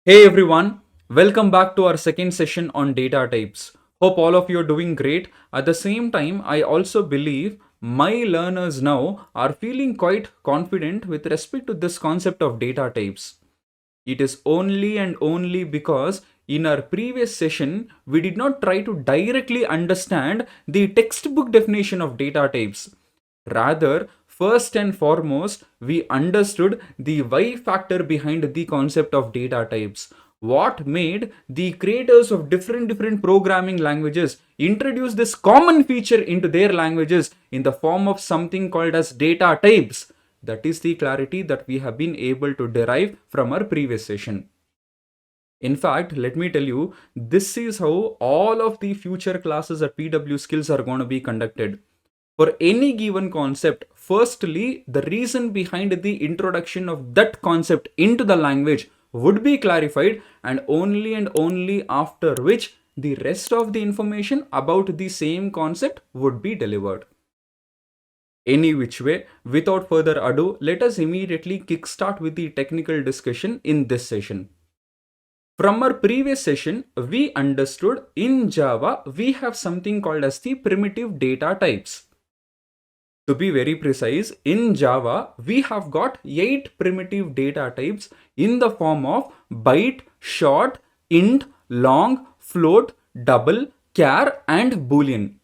Hey everyone, welcome back to our second session on data types. Hope all of you are doing great. At the same time, I also believe my learners now are feeling quite confident with respect to this concept of data types. It is only and only because in our previous session, we did not try to directly understand the textbook definition of data types. Rather, first and foremost, we understood the why factor behind the concept of data types. What made the creators of different programming languages introduce this common feature into their languages in the form of something called as data types. That is the clarity that we have been able to derive from our previous session. In fact, let me tell you, this is how all of the future classes at PW Skills are going to be conducted. For any given concept, firstly, the reason behind the introduction of that concept into the language would be clarified, and only after which the rest of the information about the same concept would be delivered. Any which way, without further ado, let us immediately kickstart with the technical discussion in this session. From our previous session, we understood in Java, we have something called as the primitive data types. To be very precise, in Java, we have got 8 primitive data types in the form of byte, short, int, long, float, double, char, and boolean.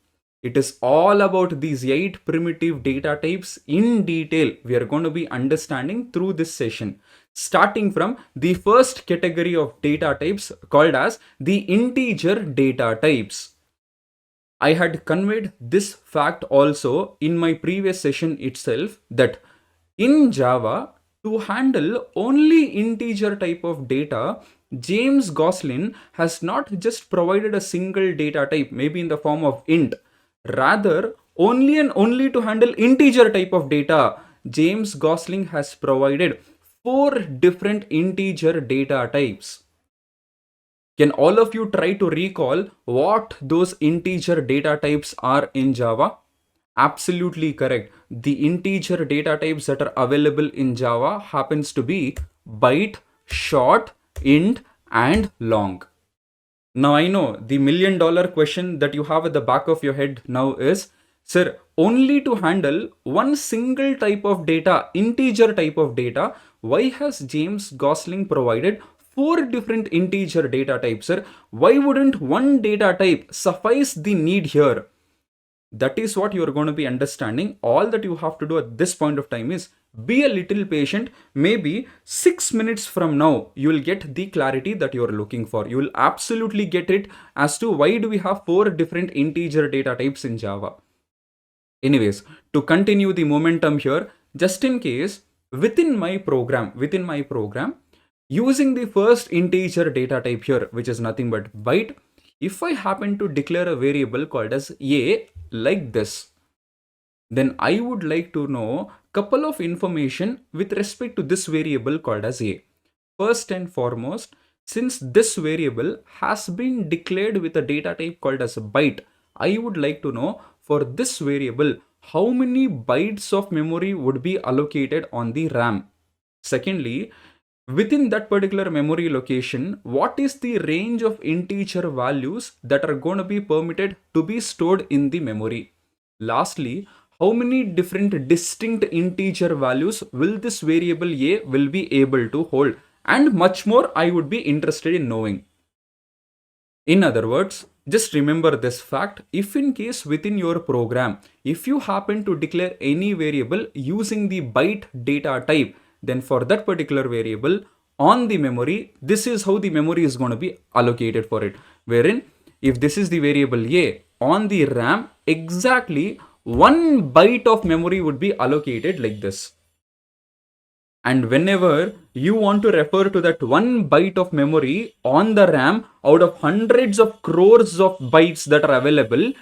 It is all about these 8 primitive data types in detail we are going to be understanding through this session. Starting from the first category of data types called as the integer data types. I had conveyed this fact also in my previous session itself that in Java, to handle only integer type of data, James Gosselin has not just provided a single data type, maybe in the form of int. Rather, only and only to handle integer type of data, James Gosling has provided 4 different integer data types. Can all of you try to recall what those integer data types are in Java? Absolutely correct. The integer data types that are available in Java happens to be byte, short, int, and long. Now I know the $1,000,000 question that you have at the back of your head now is, sir, only to handle one single type of data, integer type of data, why has James Gosling provided 4 different integer data types, sir? Why wouldn't one data type suffice the need here? That is what you are going to be understanding. All that you have to do at this point of time is be a little patient. Maybe 6 minutes from now, you will get the clarity that you are looking for. You will absolutely get it as to why do we have 4 different integer data types in Java. Anyways, to continue the momentum here, just in case, within my program, using the first integer data type here, which is nothing but byte, if I happen to declare a variable called as a like this, then I would like to know couple of information with respect to this variable called as a. First and foremost, since this variable has been declared with a data type called as a byte, I would like to know for this variable how many bytes of memory would be allocated on the RAM. Secondly, within that particular memory location, what is the range of integer values that are going to be permitted to be stored in the memory? Lastly, how many different distinct integer values will this variable a will be able to hold? And much more I would be interested in knowing. In other words, just remember this fact. If in case within your program, if you happen to declare any variable using the byte data type, then for that particular variable on the memory, this is how the memory is going to be allocated for it. Wherein, if this is the variable a, on the RAM, exactly 1 byte of memory would be allocated like this. And whenever you want to refer to that 1 byte of memory on the RAM out of hundreds of crores of bytes that are available,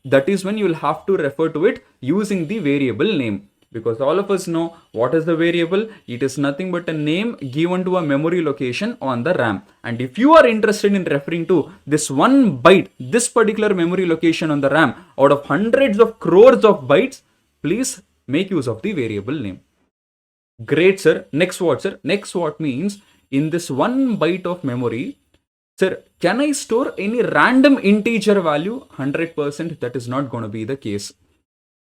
that is when you will have to refer to it using the variable name. Because all of us know what is the variable. It is nothing but a name given to a memory location on the RAM. And if you are interested in referring to this 1 byte, this particular memory location on the RAM out of hundreds of crores of bytes, please make use of the variable name. Great, sir. Next what, sir? Next what means in this 1 byte of memory, sir, can I store any random integer value? 100% that is not going to be the case.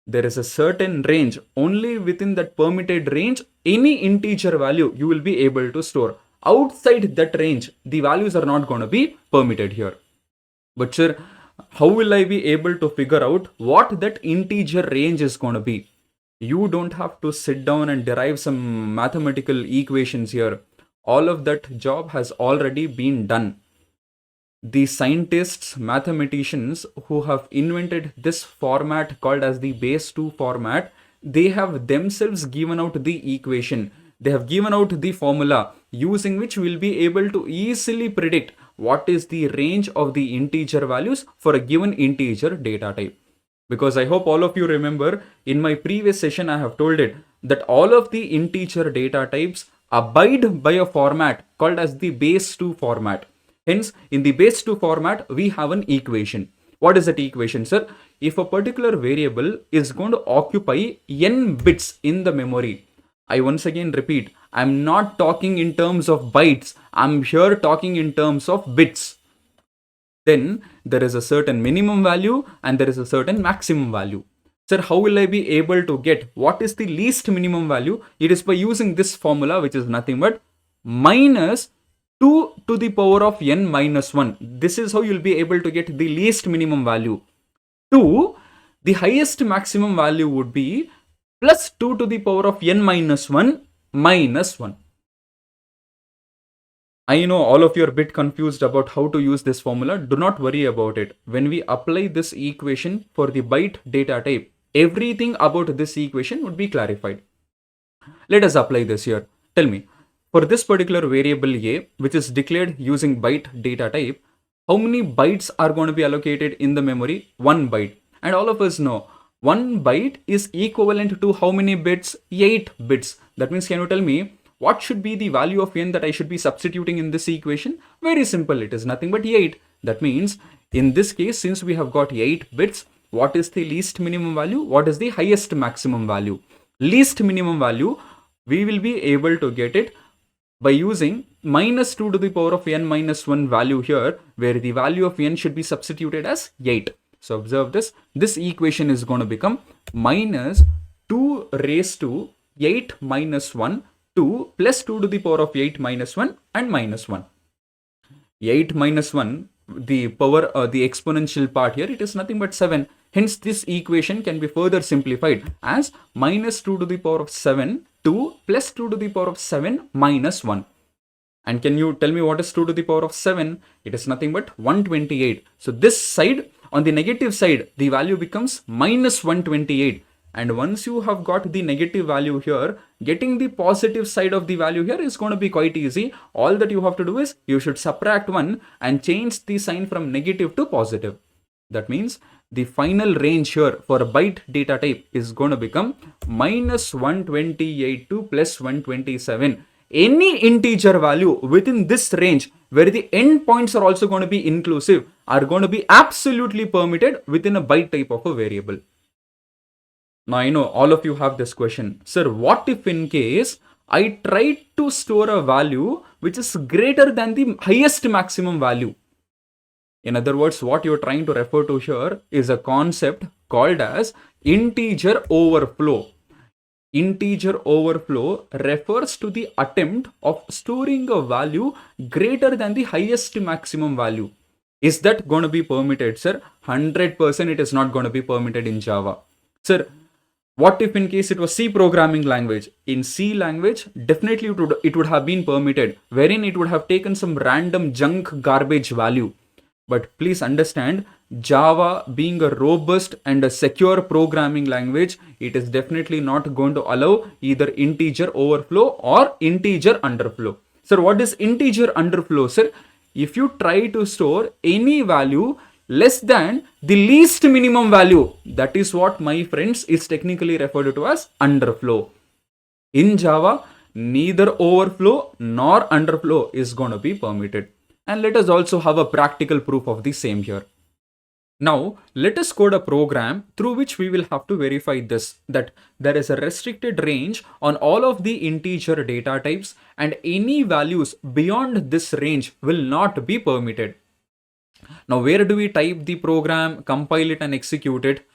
There is a certain range. Only within that permitted range, any integer value you will be able to store. Outside that range, the values are not going to be permitted here. But sir, how will I be able to figure out what that integer range is going to be? You don't have to sit down and derive some mathematical equations here. All of that job has already been done. The scientists, mathematicians who have invented this format called as the base 2 format, they have themselves given out the equation. They have given out the formula using which we'll be able to easily predict what is the range of the integer values for a given integer data type. Because I hope all of you remember, in my previous session I have told it that all of the integer data types abide by a format called as the base 2 format. Hence, in the base 2 format, we have an equation. What is that equation, sir? If a particular variable is going to occupy n bits in the memory, I once again repeat, I'm not talking in terms of bytes. I'm here talking in terms of bits. Then there is a certain minimum value and there is a certain maximum value. Sir, how will I be able to get what is the least minimum value? It is by using this formula, which is nothing but minus 2 to the power of n minus 1. This is how you'll be able to get the least minimum value. 2, the highest maximum value would be plus 2 to the power of n minus 1 minus 1. I know all of you are a bit confused about how to use this formula. Do not worry about it. When we apply this equation for the byte data type, everything about this equation would be clarified. Let us apply this here. Tell me, for this particular variable a, which is declared using byte data type, how many bytes are going to be allocated in the memory? 1 byte. And all of us know 1 byte is equivalent to how many bits? 8 bits. That means, can you tell me what should be the value of n that I should be substituting in this equation? Very simple. It is nothing but 8. That means, in this case, since we have got 8 bits, what is the least minimum value? What is the highest maximum value? Least minimum value, we will be able to get it by using minus 2 to the power of n minus 1 value here, where the value of n should be substituted as 8. So observe this. This equation is going to become minus 2 raised to 8 minus 1 to plus 2 to the power of 8 minus 1 and minus 1. 8 minus 1, the power, the exponential part here, it is nothing but 7. Hence, this equation can be further simplified as minus 2 to the power of 7 to plus 2 to the power of 7 minus 1. And can you tell me what is 2 to the power of 7? It is nothing but 128. So this side, on the negative side, the value becomes minus 128. And once you have got the negative value here, getting the positive side of the value here is going to be quite easy. All that you have to do is you should subtract 1 and change the sign from negative to positive. That means the final range here for a byte data type is going to become minus 128 to plus 127. Any integer value within this range where the endpoints are also going to be inclusive are going to be absolutely permitted within a byte type of a variable. Now I know all of you have this question. Sir, what if in case I try to store a value which is greater than the highest maximum value? In other words, what you're trying to refer to here is a concept called as integer overflow. Integer overflow refers to the attempt of storing a value greater than the highest maximum value. Is that going to be permitted, sir? 100% it is not going to be permitted in Java. Sir, what if in case it was C programming language? In C language, definitely it would have been permitted, wherein it would have taken some random junk garbage value. But please understand, Java being a robust and a secure programming language, it is definitely not going to allow either integer overflow or integer underflow. Sir, what is integer underflow, sir? If you try to store any value less than the least minimum value, that is what, my friends, is technically referred to as underflow. In Java, neither overflow nor underflow is going to be permitted. And let us also have a practical proof of the same here. Now, let us code a program through which we will have to verify this, that there is a restricted range on all of the integer data types and any values beyond this range will not be permitted. Now, where do we type the program, compile it and execute it?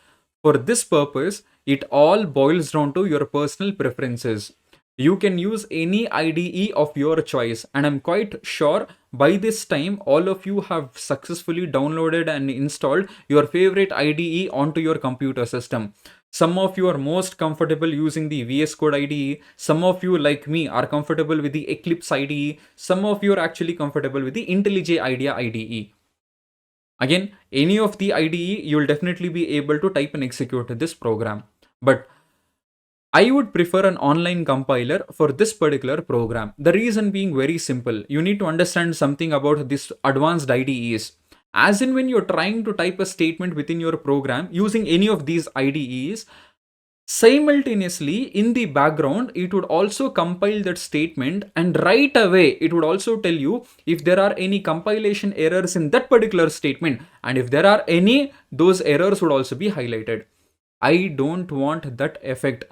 For this purpose, it all boils down to your personal preferences. You can use any IDE of your choice, and I'm quite sure by this time all of you have successfully downloaded and installed your favorite IDE onto your computer system. Some of you are most comfortable using the VS Code IDE. Some of you, like me, are comfortable with the Eclipse IDE. Some of you are actually comfortable with the IntelliJ IDEA IDE. Again, any of the IDE, you will definitely be able to type and execute this program. But I would prefer an online compiler for this particular program. The reason being very simple. You need to understand something about this advanced IDEs. As in when you're trying to type a statement within your program using any of these IDEs, simultaneously in the background it would also compile that statement, and right away it would also tell you if there are any compilation errors in that particular statement, and if there are any, those errors would also be highlighted. I don't want that effect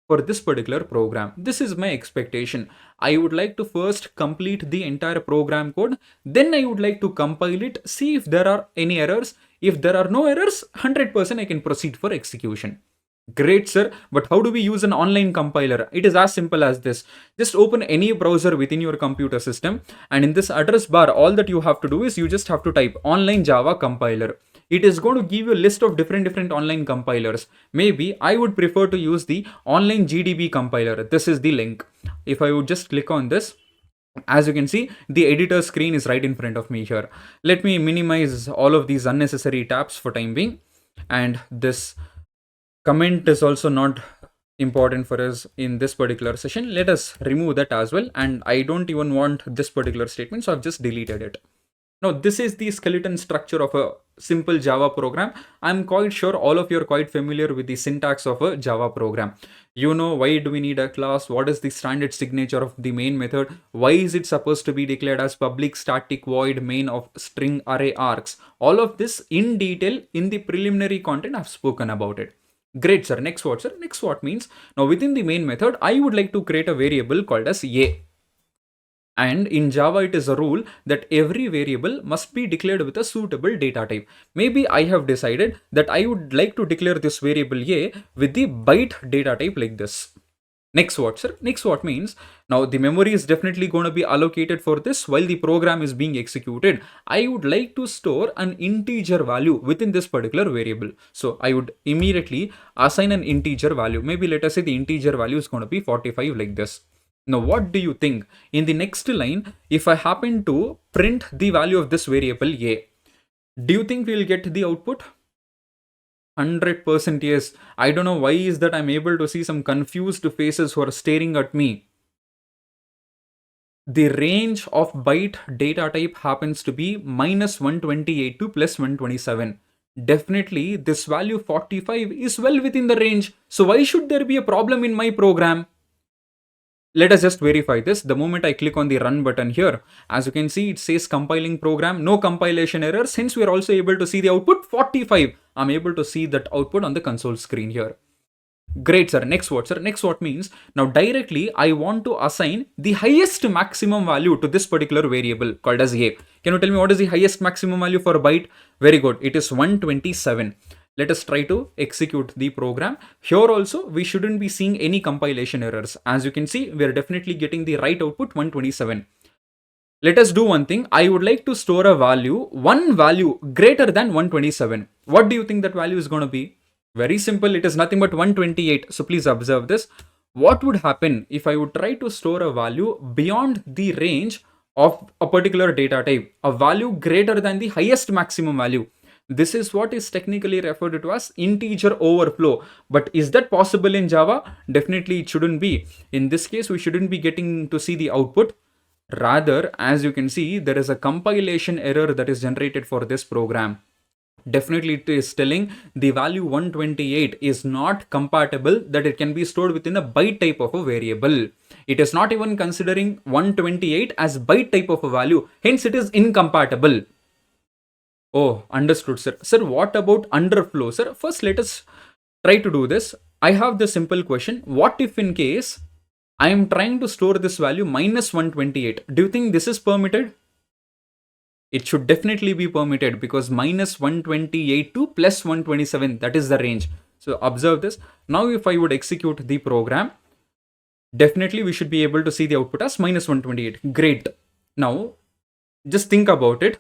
for this particular program. This is my expectation. I would like to first complete the entire program code, then I would like to compile it, see if there are any errors. If there are no errors, 100% I can proceed for execution. Great, sir. But how do we use an online compiler? It is as simple as this. Just open any browser within your computer system, and in this address bar, all that you have to do is you just have to type online Java compiler. It is going to give you a list of different online compilers. Maybe I would prefer to use the online GDB compiler. This is the link. If I would just click on this, as you can see, the editor screen is right in front of me here. Let me minimize all of these unnecessary tabs for time being, and this comment is also not important for us in this particular session. Let us remove that as well, and I don't even want this particular statement, so I've just deleted it. Now, this is the skeleton structure of a simple Java program. I'm quite sure all of you are quite familiar with the syntax of a Java program. You know, why do we need a class? What is the standard signature of the main method? Why is it supposed to be declared as public static void main of string array args? All of this in detail in the preliminary content I've spoken about it. Great, sir. Next what, sir? Next what means, now within the main method, I would like to create a variable called as a. And in Java, it is a rule that every variable must be declared with a suitable data type. Maybe I have decided that I would like to declare this variable a with the byte data type like this. Next what, sir? Next what means, now the memory is definitely going to be allocated for this while the program is being executed. I would like to store an integer value within this particular variable. So I would immediately assign an integer value. Maybe let us say the integer value is going to be 45 like this. Now, what do you think? In the next line, if I happen to print the value of this variable a, do you think we'll get the output? 100% yes. I don't know why is that I'm able to see some confused faces who are staring at me. The range of byte data type happens to be -128 to +127. Definitely this value 45 is well within the range. So why should there be a problem in my program? Let us just verify this. The moment I click on the run button here, as you can see, it says compiling program, no compilation error. Since we are also able to see the output 45, I'm able to see that output on the console screen here. Great, sir. Next what, sir? Next what means, now directly I want to assign the highest maximum value to this particular variable called as a. Can you tell me what is the highest maximum value for a byte? Very good. It is 127. Let us try to execute the program. Here also, we shouldn't be seeing any compilation errors. As you can see, we are definitely getting the right output 127. Let us do one thing. I would like to store a value, one value greater than 127. What do you think that value is going to be? Very simple. It is nothing but 128. So please observe this. What would happen if I would try to store a value beyond the range of a particular data type, a value greater than the highest maximum value? This is what is technically referred to as integer overflow. But is that possible in Java? Definitely it shouldn't be. In this case, we shouldn't be getting to see the output. Rather, as you can see, there is a compilation error that is generated for this program. Definitely it is telling the value 128 is not compatible, that it can be stored within a byte type of a variable. It is not even considering 128 as byte type of a value. Hence, it is incompatible. Oh, understood, sir. Sir, what about underflow? Sir, first let us try to do this. I have the simple question. What if in case I am trying to store this value minus 128? Do you think this is permitted? It should definitely be permitted because minus 128 to plus 127, that is the range. So observe this. Now if I would execute the program, definitely we should be able to see the output as minus 128. Great. Now just think about it.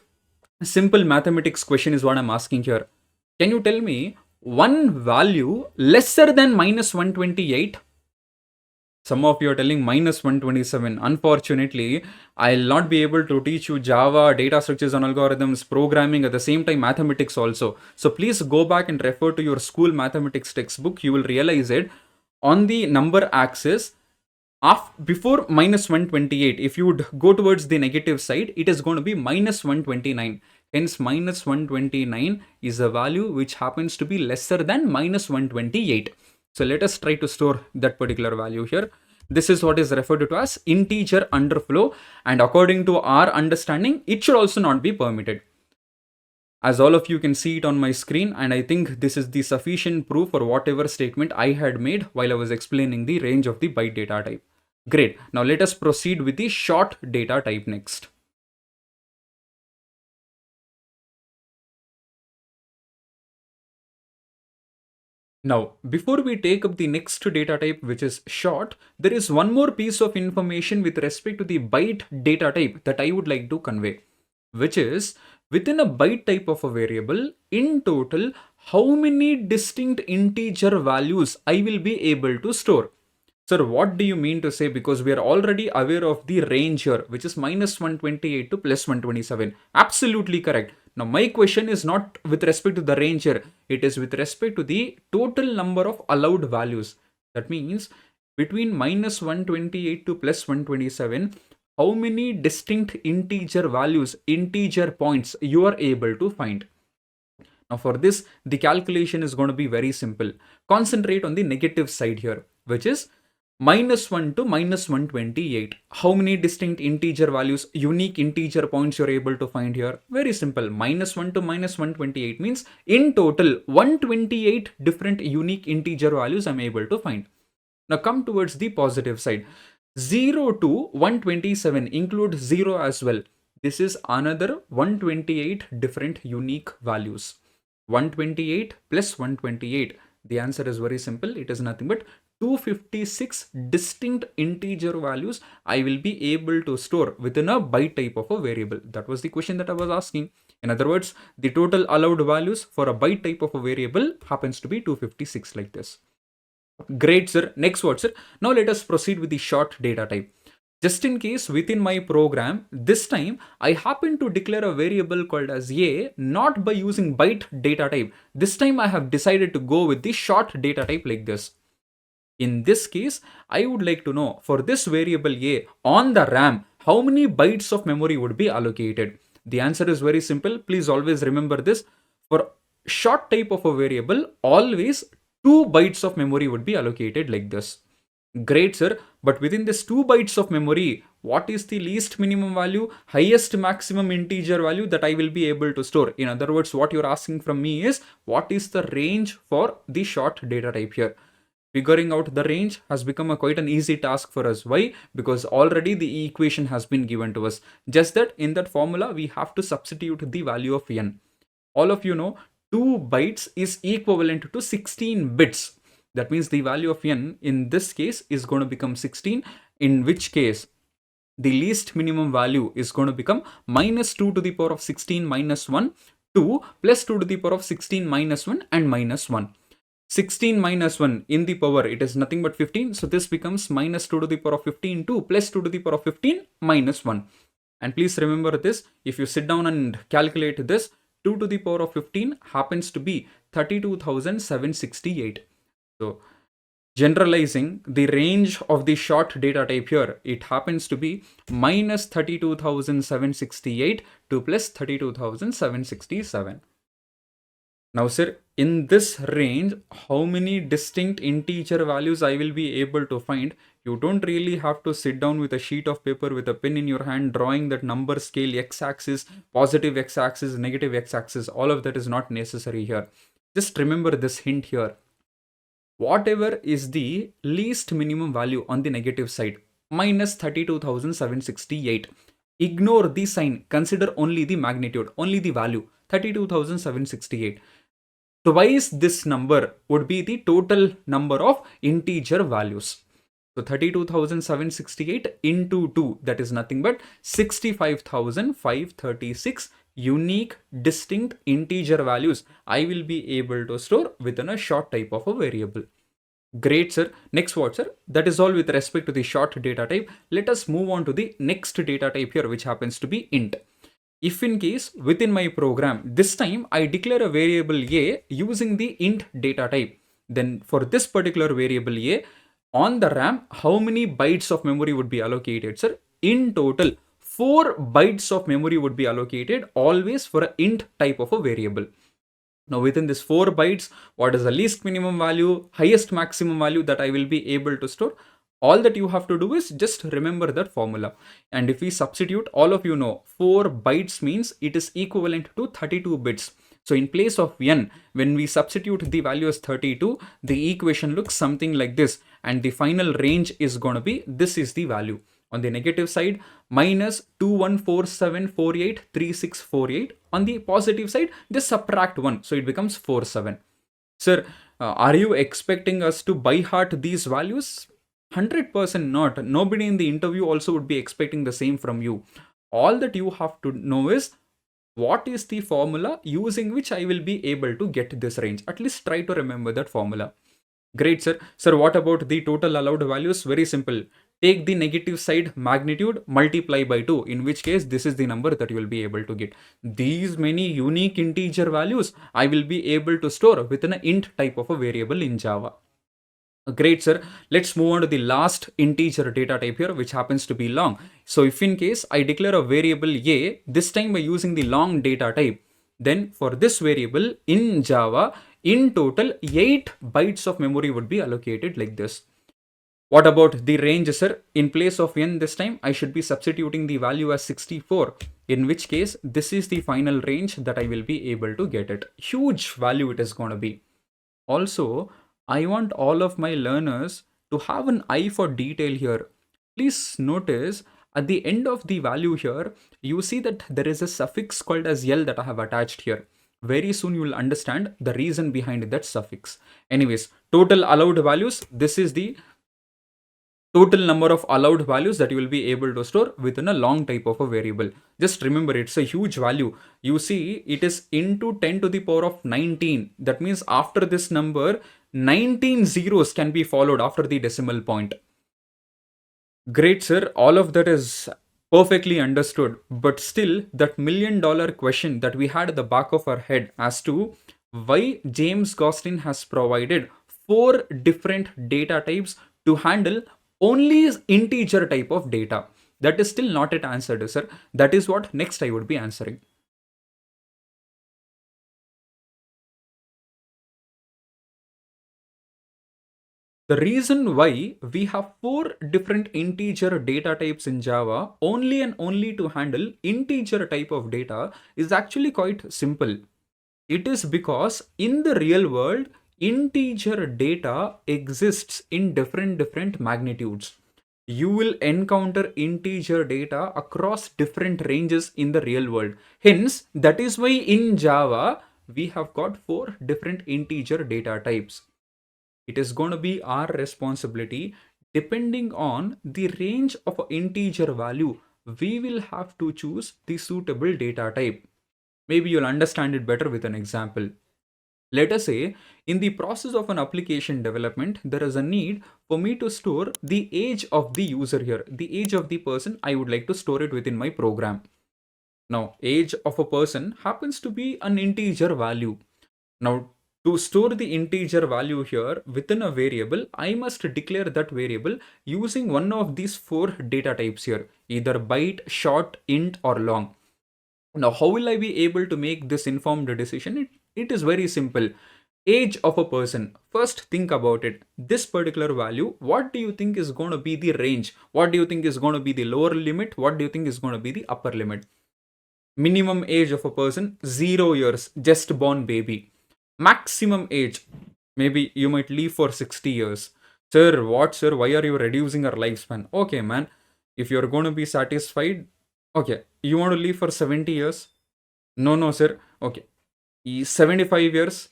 Simple mathematics question is what I'm asking here. Can you tell me one value lesser than minus 128? Some of you are telling minus 127. Unfortunately, I'll not be able to teach you Java, data structures and algorithms, programming, at the same time mathematics also. So please go back and refer to your school mathematics textbook. You will realize it. On the number axis, before minus 128, if you would go towards the negative side, it is going to be minus 129. Hence, minus 129 is a value which happens to be lesser than minus 128. So let us try to store that particular value here. This is what is referred to as integer underflow, and according to our understanding, it should also not be permitted. As all of you can see it on my screen, and I think this is the sufficient proof for whatever statement I had made while I was explaining the range of the byte data type. Great. Now let us proceed with the short data type next. Now, before we take up the next data type, which is short, there is one more piece of information with respect to the byte data type that I would like to convey, which is within a byte type of a variable, in total, how many distinct integer values I will be able to store. Sir, what do you mean to say? Because we are already aware of the range here, which is minus 128 to plus 127. Absolutely correct. Now, my question is not with respect to the range here. It is with respect to the total number of allowed values. That means between minus 128 to plus 127, how many distinct integer values, integer points you are able to find. Now, for this, the calculation is going to be very simple. Concentrate on the negative side here, which is minus 1 to minus 128. How many distinct integer values, unique integer points you're able to find here? Very simple. Minus 1 to minus 128 means in total 128 different unique integer values I'm able to find. Now come towards the positive side. 0 to 127 include 0 as well. This is another 128 different unique values. 128 plus 128. The answer is very simple. It is nothing but 256 distinct integer values I will be able to store within a byte type of a variable. That was the question that I was asking. In other words, the total allowed values for a byte type of a variable happens to be 256 like this. Great, sir. Next word, sir. Now let us proceed with the short data type. Just in case within my program, this time I happen to declare a variable called as a, not by using byte data type. This time I have decided to go with the short data type like this. In this case, I would like to know for this variable a on the RAM, how many bytes of memory would be allocated? The answer is very simple. Please always remember this. For short type of a variable, always 2 bytes of memory would be allocated like this. Great, sir. But within this 2 bytes of memory, what is the least minimum value, highest maximum integer value that I will be able to store? In other words, what you're asking from me is, what is the range for the short data type here? Figuring out the range has become quite an easy task for us. Why? Because already the equation has been given to us. Just that in that formula, we have to substitute the value of n. All of you know 2 bytes is equivalent to 16 bits. That means the value of n in this case is going to become 16, in which case the least minimum value is going to become minus 2 to the power of 16 minus 1, 2 plus 2 to the power of 16 minus 1 and minus 1. 16 minus 1 in the power, it is nothing but 15. So this becomes minus 2 to the power of 15, 2 plus 2 to the power of 15 minus 1. And please remember this, if you sit down and calculate this, 2 to the power of 15 happens to be 32,768. So generalizing the range of the short data type here, it happens to be minus 32,768 to plus 32,767. Now, sir, in this range, how many distinct integer values I will be able to find? You don't really have to sit down with a sheet of paper with a pen in your hand, drawing that number scale, x-axis, positive x-axis, negative x-axis. All of that is not necessary here. Just remember this hint here. Whatever is the least minimum value on the negative side, minus 32,768. Ignore the sign, consider only the magnitude, only the value, 32,768. Twice this number would be the total number of integer values. So 32,768 into 2, that is nothing but 65,536 unique distinct integer values I will be able to store within a short type of a variable. Great, sir. Next what, sir? That is all with respect to the short data type. Let us move on to the next data type here, which happens to be int. If in case within my program, this time I declare a variable a using the int data type, then for this particular variable a, on the RAM, how many bytes of memory would be allocated, sir? In total, 4 bytes of memory would be allocated always for an int type of a variable. Now within this 4 bytes, what is the least minimum value, highest maximum value that I will be able to store? All that you have to do is just remember that formula. And if we substitute, all of you know 4 bytes means it is equivalent to 32 bits. So in place of n, when we substitute the value as 32, the equation looks something like this. And the final range is going to be, this is the value. On the negative side, minus 2147483648. On the positive side, just subtract 1. So it becomes 47. Sir, are you expecting us to by heart these values? 100% not. Nobody in the interview also would be expecting the same from you. All that you have to know is what is the formula using which I will be able to get this range. At least try to remember that formula. Great, sir. Sir, what about the total allowed values? Very simple. Take the negative side magnitude, multiply by 2, in which case this is the number that you will be able to get. These many unique integer values I will be able to store within an int type of a variable in Java. Great, sir. Let's move on to the last integer data type here, which happens to be long. So if in case I declare a variable a, this time by using the long data type, then for this variable in Java, in total 8 bytes of memory would be allocated like this. What about the range, sir? In place of n this time, I should be substituting the value as 64, in which case this is the final range that I will be able to get it. Huge value it is going to be. Also, I want all of my learners to have an eye for detail here. Please notice at the end of the value here, you see that there is a suffix called as L that I have attached here. Very soon you will understand the reason behind that suffix. Anyways, total allowed values, this is the total number of allowed values that you will be able to store within a long type of a variable. Just remember, it's a huge value. You see, it is into 10 to the power of 19. That means after this number, 19 zeros can be followed after the decimal point. Great, sir. All of that is perfectly understood. But still, that $1,000,000 question that we had at the back of our head as to why James Gosling has provided 4 different data types to handle only integer type of data. That is still not yet answered, sir. That is what next I would be answering. The reason why we have 4 different integer data types in Java only and only to handle integer type of data is actually quite simple. It is because in the real world, integer data exists in different magnitudes. You will encounter integer data across different ranges in the real world. Hence, that is why in Java, we have got 4 different integer data types. It is going to be our responsibility, depending on the range of an integer value, we will have to choose the suitable data type. Maybe you'll understand it better with an example. Let us say in the process of an application development, there is a need for me to store the age of the user here, the age of the person. I would like to store it within my program. Now, age of a person happens to be an integer value. Now, to store the integer value here within a variable, I must declare that variable using one of these 4 data types here, either byte, short, int, or long. Now, how will I be able to make this informed decision? It is very simple. Age of a person. First, think about it. This particular value, what do you think is going to be the range? What do you think is going to be the lower limit? What do you think is going to be the upper limit? Minimum age of a person, 0 years, just born baby. Maximum age, maybe you might live for 60 years. Sir, what, sir? Why are you reducing our lifespan? Okay, man. If you're going to be satisfied, okay, you want to live for 70 years? No, no, sir. Okay, 75 years?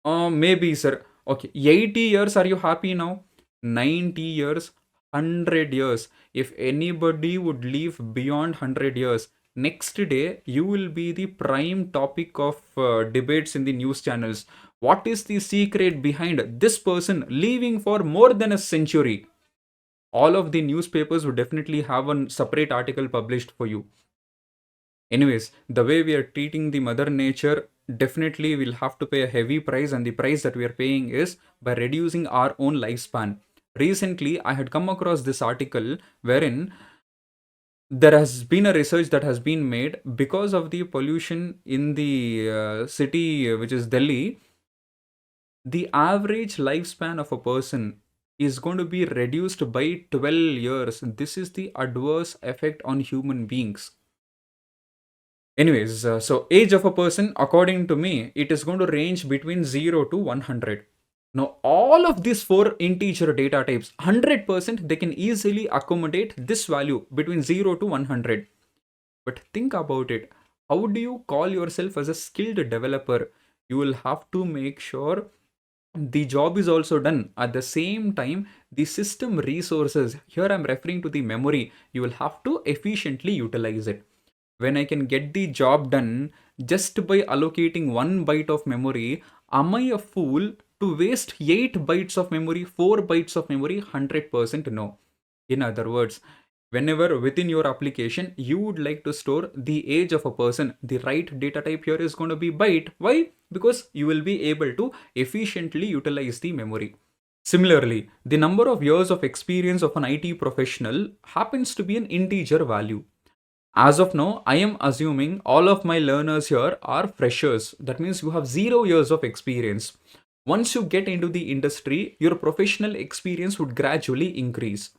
Maybe, sir. Okay, 80 years, are you happy now? 90 years, 100 years. If anybody would live beyond 100 years, next day you will be the prime topic of debates in the news channels. What is the secret behind this person living for more than a century? All of the newspapers would definitely have a separate article published for you. Anyways, the way we are treating the mother nature, definitely we'll have to pay a heavy price, and the price that we are paying is by reducing our own lifespan. Recently, I had come across this article wherein there has been a research that has been made because of the pollution in the city, which is Delhi. The average lifespan of a person is going to be reduced by 12 years. This is the adverse effect on human beings. Anyways, so age of a person, according to me, it is going to range between 0 to 100. Now, all of these four integer data types, 100%, they can easily accommodate this value between 0 to 100. But think about it. How do you call yourself as a skilled developer? You will have to make sure the job is also done. At the same time, the system resources, here I'm referring to the memory, you will have to efficiently utilize it. When I can get the job done just by allocating 1 byte of memory, am I a fool to waste 8 bytes of memory, 4 bytes of memory? 100% no. In other words, whenever within your application you would like to store the age of a person, the right data type here is going to be byte. Why? Because you will be able to efficiently utilize the memory. Similarly, the number of years of experience of an IT professional happens to be an integer value. As of now, I am assuming all of my learners here are freshers. That means you have 0 years of experience. Once you get into the industry, your professional experience would gradually increase.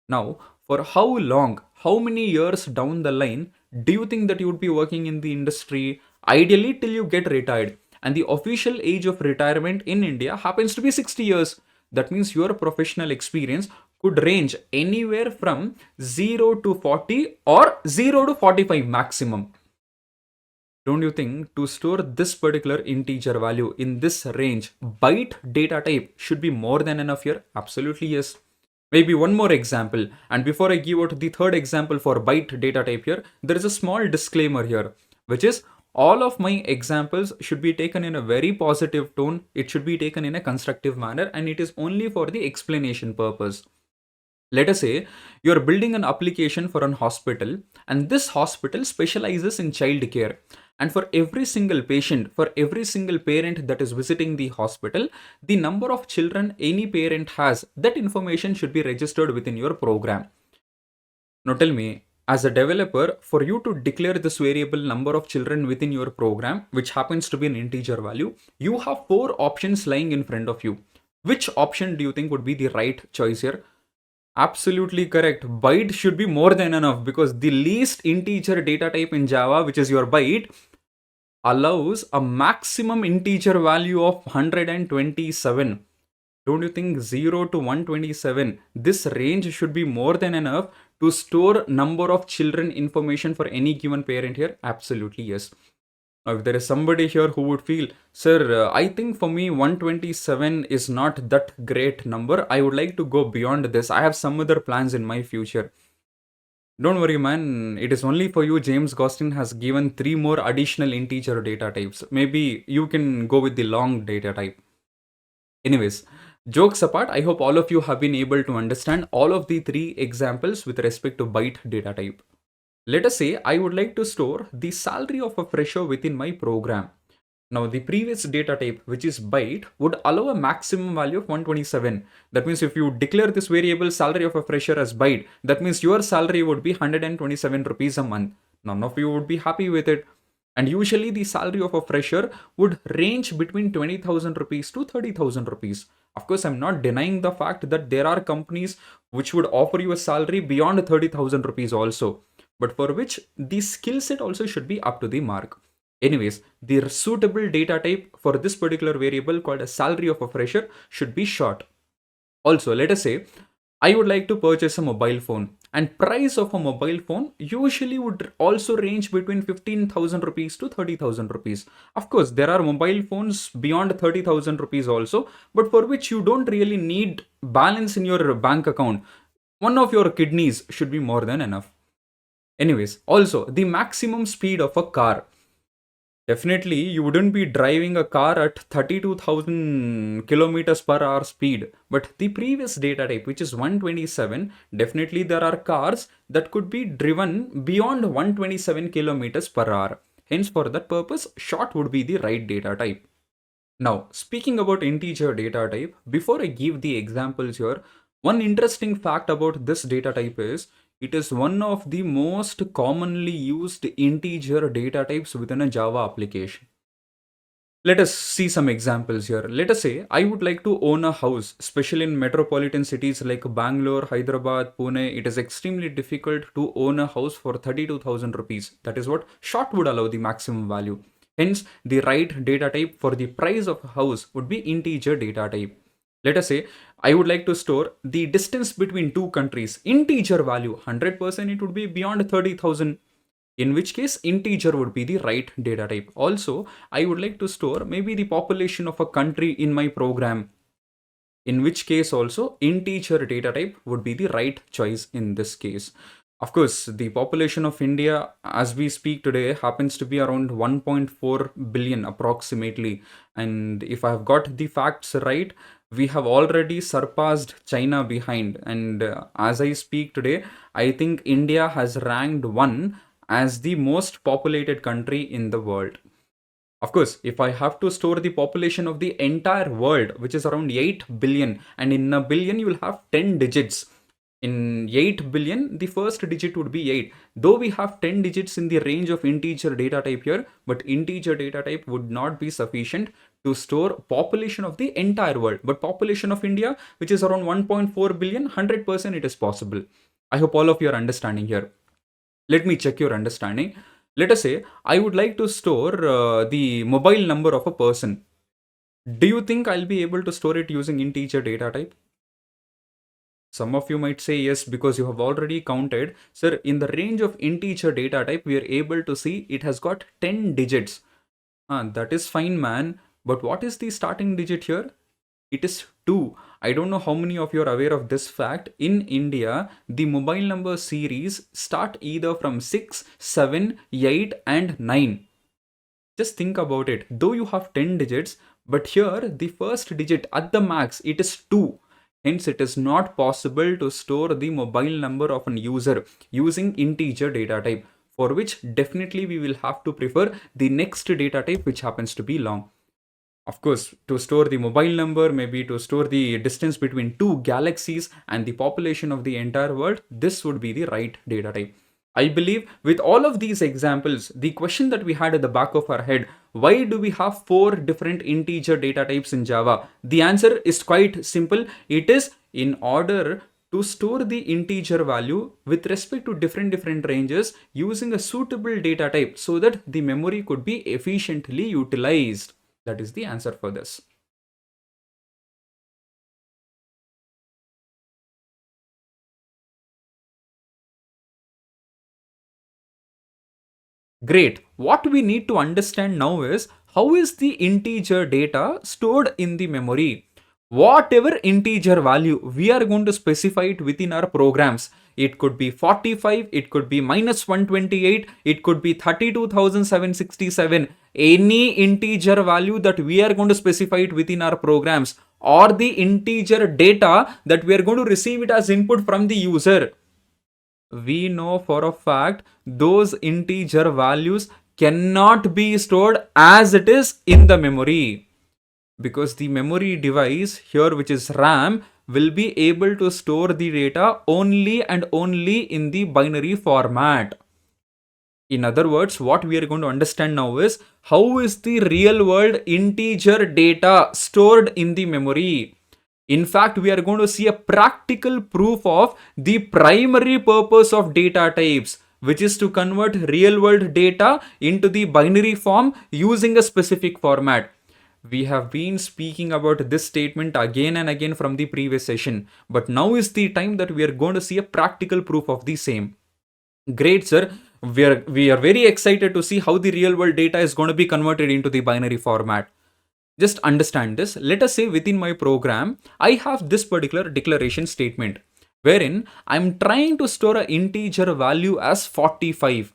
Now, for how long, how many years down the line do you think that you would be working in the industry? Ideally, till you get retired. And the official age of retirement in India happens to be 60 years. That means your professional experience could range anywhere from 0 to 40 or 0 to 45 maximum. Don't you think to store this particular integer value in this range, byte data type should be more than enough here? Absolutely yes. Maybe one more example. And before I give out the third example for byte data type here, there is a small disclaimer here, which is all of my examples should be taken in a very positive tone. It should be taken in a constructive manner, and it is only for the explanation purpose. Let us say you're building an application for an hospital, and this hospital specializes in child care. And for every single patient, for every single parent that is visiting the hospital, the number of children any parent has, that information should be registered within your program. Now tell me, as a developer, for you to declare this variable number of children within your program, which happens to be an integer value, you have four options lying in front of you. Which option do you think would be the right choice here? Absolutely correct. Byte should be more than enough, because the least integer data type in Java, which is your byte, allows a maximum integer value of 127. Don't you think 0 to 127, this range should be more than enough to store number of children information for any given parent here? Absolutely yes. Now, if there is somebody here who would feel, sir, I think for me 127 is not that great number. I would like to go beyond this. I have some other plans in my future. Don't worry, man. It is only for you. James Gostin has given 3 more additional integer data types. Maybe you can go with the long data type. Anyways, jokes apart, I hope all of you have been able to understand all of the 3 examples with respect to byte data type. Let us say I would like to store the salary of a fresher within my program. Now, the previous data type, which is byte, would allow a maximum value of 127. That means if you declare this variable salary of a fresher as byte, that means your salary would be 127 rupees a month. None of you would be happy with it. And usually the salary of a fresher would range between 20,000 rupees to 30,000 rupees. Of course, I'm not denying the fact that there are companies which would offer you a salary beyond 30,000 rupees also, but for which the skill set also should be up to the mark. Anyways, the suitable data type for this particular variable called a salary of a fresher should be short. Also, let us say I would like to purchase a mobile phone, and price of a mobile phone usually would also range between 15,000 rupees to 30,000 rupees. Of course, there are mobile phones beyond 30,000 rupees also, but for which you don't really need balance in your bank account. One of your kidneys should be more than enough. Anyways, also the maximum speed of a car. Definitely, you wouldn't be driving a car at 32,000 kilometers per hour speed. But the previous data type, which is 127, definitely there are cars that could be driven beyond 127 kilometers per hour. Hence, for that purpose, short would be the right data type. Now, speaking about integer data type, before I give the examples here, one interesting fact about this data type is it is one of the most commonly used integer data types within a Java application. Let us see some examples here. Let us say I would like to own a house, especially in metropolitan cities like Bangalore, Hyderabad, Pune. It is extremely difficult to own a house for 32,000 rupees. That is what short would allow the maximum value. Hence, the right data type for the price of a house would be integer data type. Let us say I would like to store the distance between two countries. Integer value 100%, it would be beyond 30,000, in which case integer would be the right data type. Also, I would like to store maybe the population of a country in my program, in which case also integer data type would be the right choice in this case. Of course, the population of India as we speak today happens to be around 1.4 billion approximately. And if I've got the facts right, we have already surpassed China behind. And as I speak today, I think India has ranked one as the most populated country in the world. Of course, if I have to store the population of the entire world, which is around 8 billion, and in a billion you will have 10 digits. In 8 billion, the first digit would be 8. Though we have 10 digits in the range of integer data type here, but integer data type would not be sufficient to store population of the entire world. But population of India, which is around 1.4 billion, 100% it is possible. I hope all of you are understanding here. Let me check your understanding. Let us say I would like to store the mobile number of a person. Do you think I'll be able to store it using integer data type? Some of you might say yes, because you have already counted. Sir, in the range of integer data type, we are able to see it has got 10 digits. That is fine, man. But what is the starting digit here? It is 2. I don't know how many of you are aware of this fact. In India, the mobile number series start either from 6, 7, 8 and 9. Just think about it. Though you have 10 digits, but here the first digit at the max, it is 2. Hence, it is not possible to store the mobile number of an user using integer data type, for which definitely we will have to prefer the next data type, which happens to be long. Of course, to store the mobile number, maybe to store the distance between two galaxies and the population of the entire world, this would be the right data type. I believe with all of these examples, the question that we had at the back of our head, why do we have 4 different integer data types in Java? The answer is quite simple. It is in order to store the integer value with respect to different ranges using a suitable data type so that the memory could be efficiently utilized. That is the answer for this. Great. What we need to understand now is how is the integer data stored in the memory? Whatever integer value, we are going to specify it within our programs. It could be 45, it could be minus 128, it could be 32,767. Any integer value that we are going to specify it within our programs, or the integer data that we are going to receive it as input from the user. We know for a fact those integer values cannot be stored as it is in the memory, because the memory device here, which is RAM, will be able to store the data only and only in the binary format. In other words, what we are going to understand now is how is the real world integer data stored in the memory. In fact, we are going to see a practical proof of the primary purpose of data types, which is to convert real world data into the binary form using a specific format. We have been speaking about this statement again and again from the previous session, but now is the time that we are going to see a practical proof of the same. Great, sir. We are very excited to see how the real world data is going to be converted into the binary format. Just understand this. Let us say within my program, I have this particular declaration statement wherein I'm trying to store an integer value as 45.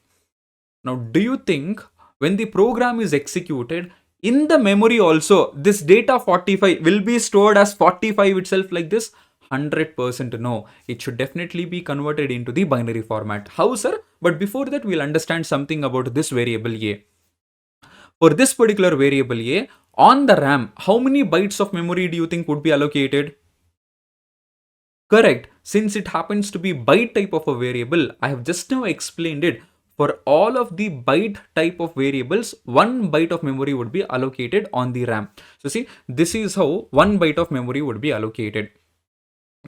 Now, do you think when the program is executed, in the memory also, this data 45 will be stored as 45 itself like this? 100% no. It should definitely be converted into the binary format. How, sir? But before that, we'll understand something about this variable a. For this particular variable a, on the RAM, how many bytes of memory do you think would be allocated? Correct. Since it happens to be byte type of a variable, I have just now explained it. For all of the byte type of variables, 1 byte of memory would be allocated on the RAM. So see, this is how 1 byte of memory would be allocated.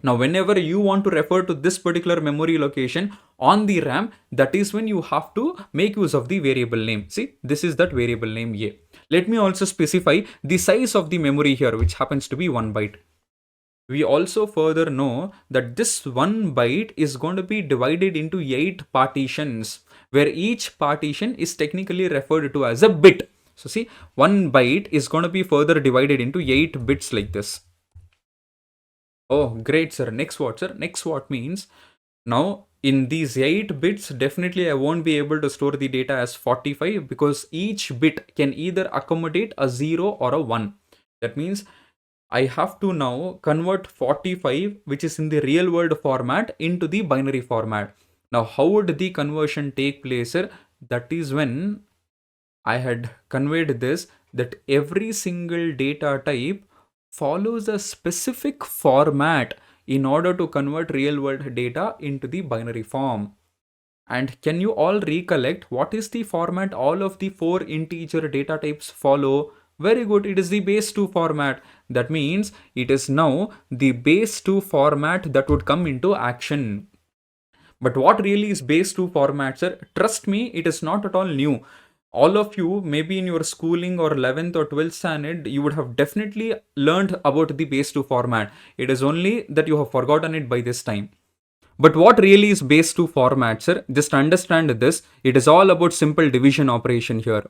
Now, whenever you want to refer to this particular memory location on the RAM, that is when you have to make use of the variable name. See, this is that variable name A. Let me also specify the size of the memory here, which happens to be 1 byte. We also further know that this 1 byte is going to be divided into 8 partitions, where each partition is technically referred to as a bit. So see, 1 byte is going to be further divided into 8 bits like this. Oh, great, sir. Next what, sir? Next what means now in these 8 bits, definitely I won't be able to store the data as 45 because each bit can either accommodate a 0 or a 1. That means I have to now convert 45, which is in the real world format, into the binary format. Now, how would the conversion take place, sir? That is when I had conveyed this, that every single data type follows a specific format in order to convert real world data into the binary form. And can you all recollect what is the format all of the 4 integer data types follow? Very good, it is the base 2 format. That means it is now the base 2 format that would come into action. But what really is base 2 format, sir? Trust me, it is not at all new. All of you, maybe in your schooling or 11th or 12th standard, you would have definitely learned about the base 2 format. It is only that you have forgotten it by this time. But what really is base 2 format, sir? Just understand this. It is all about simple division operation here.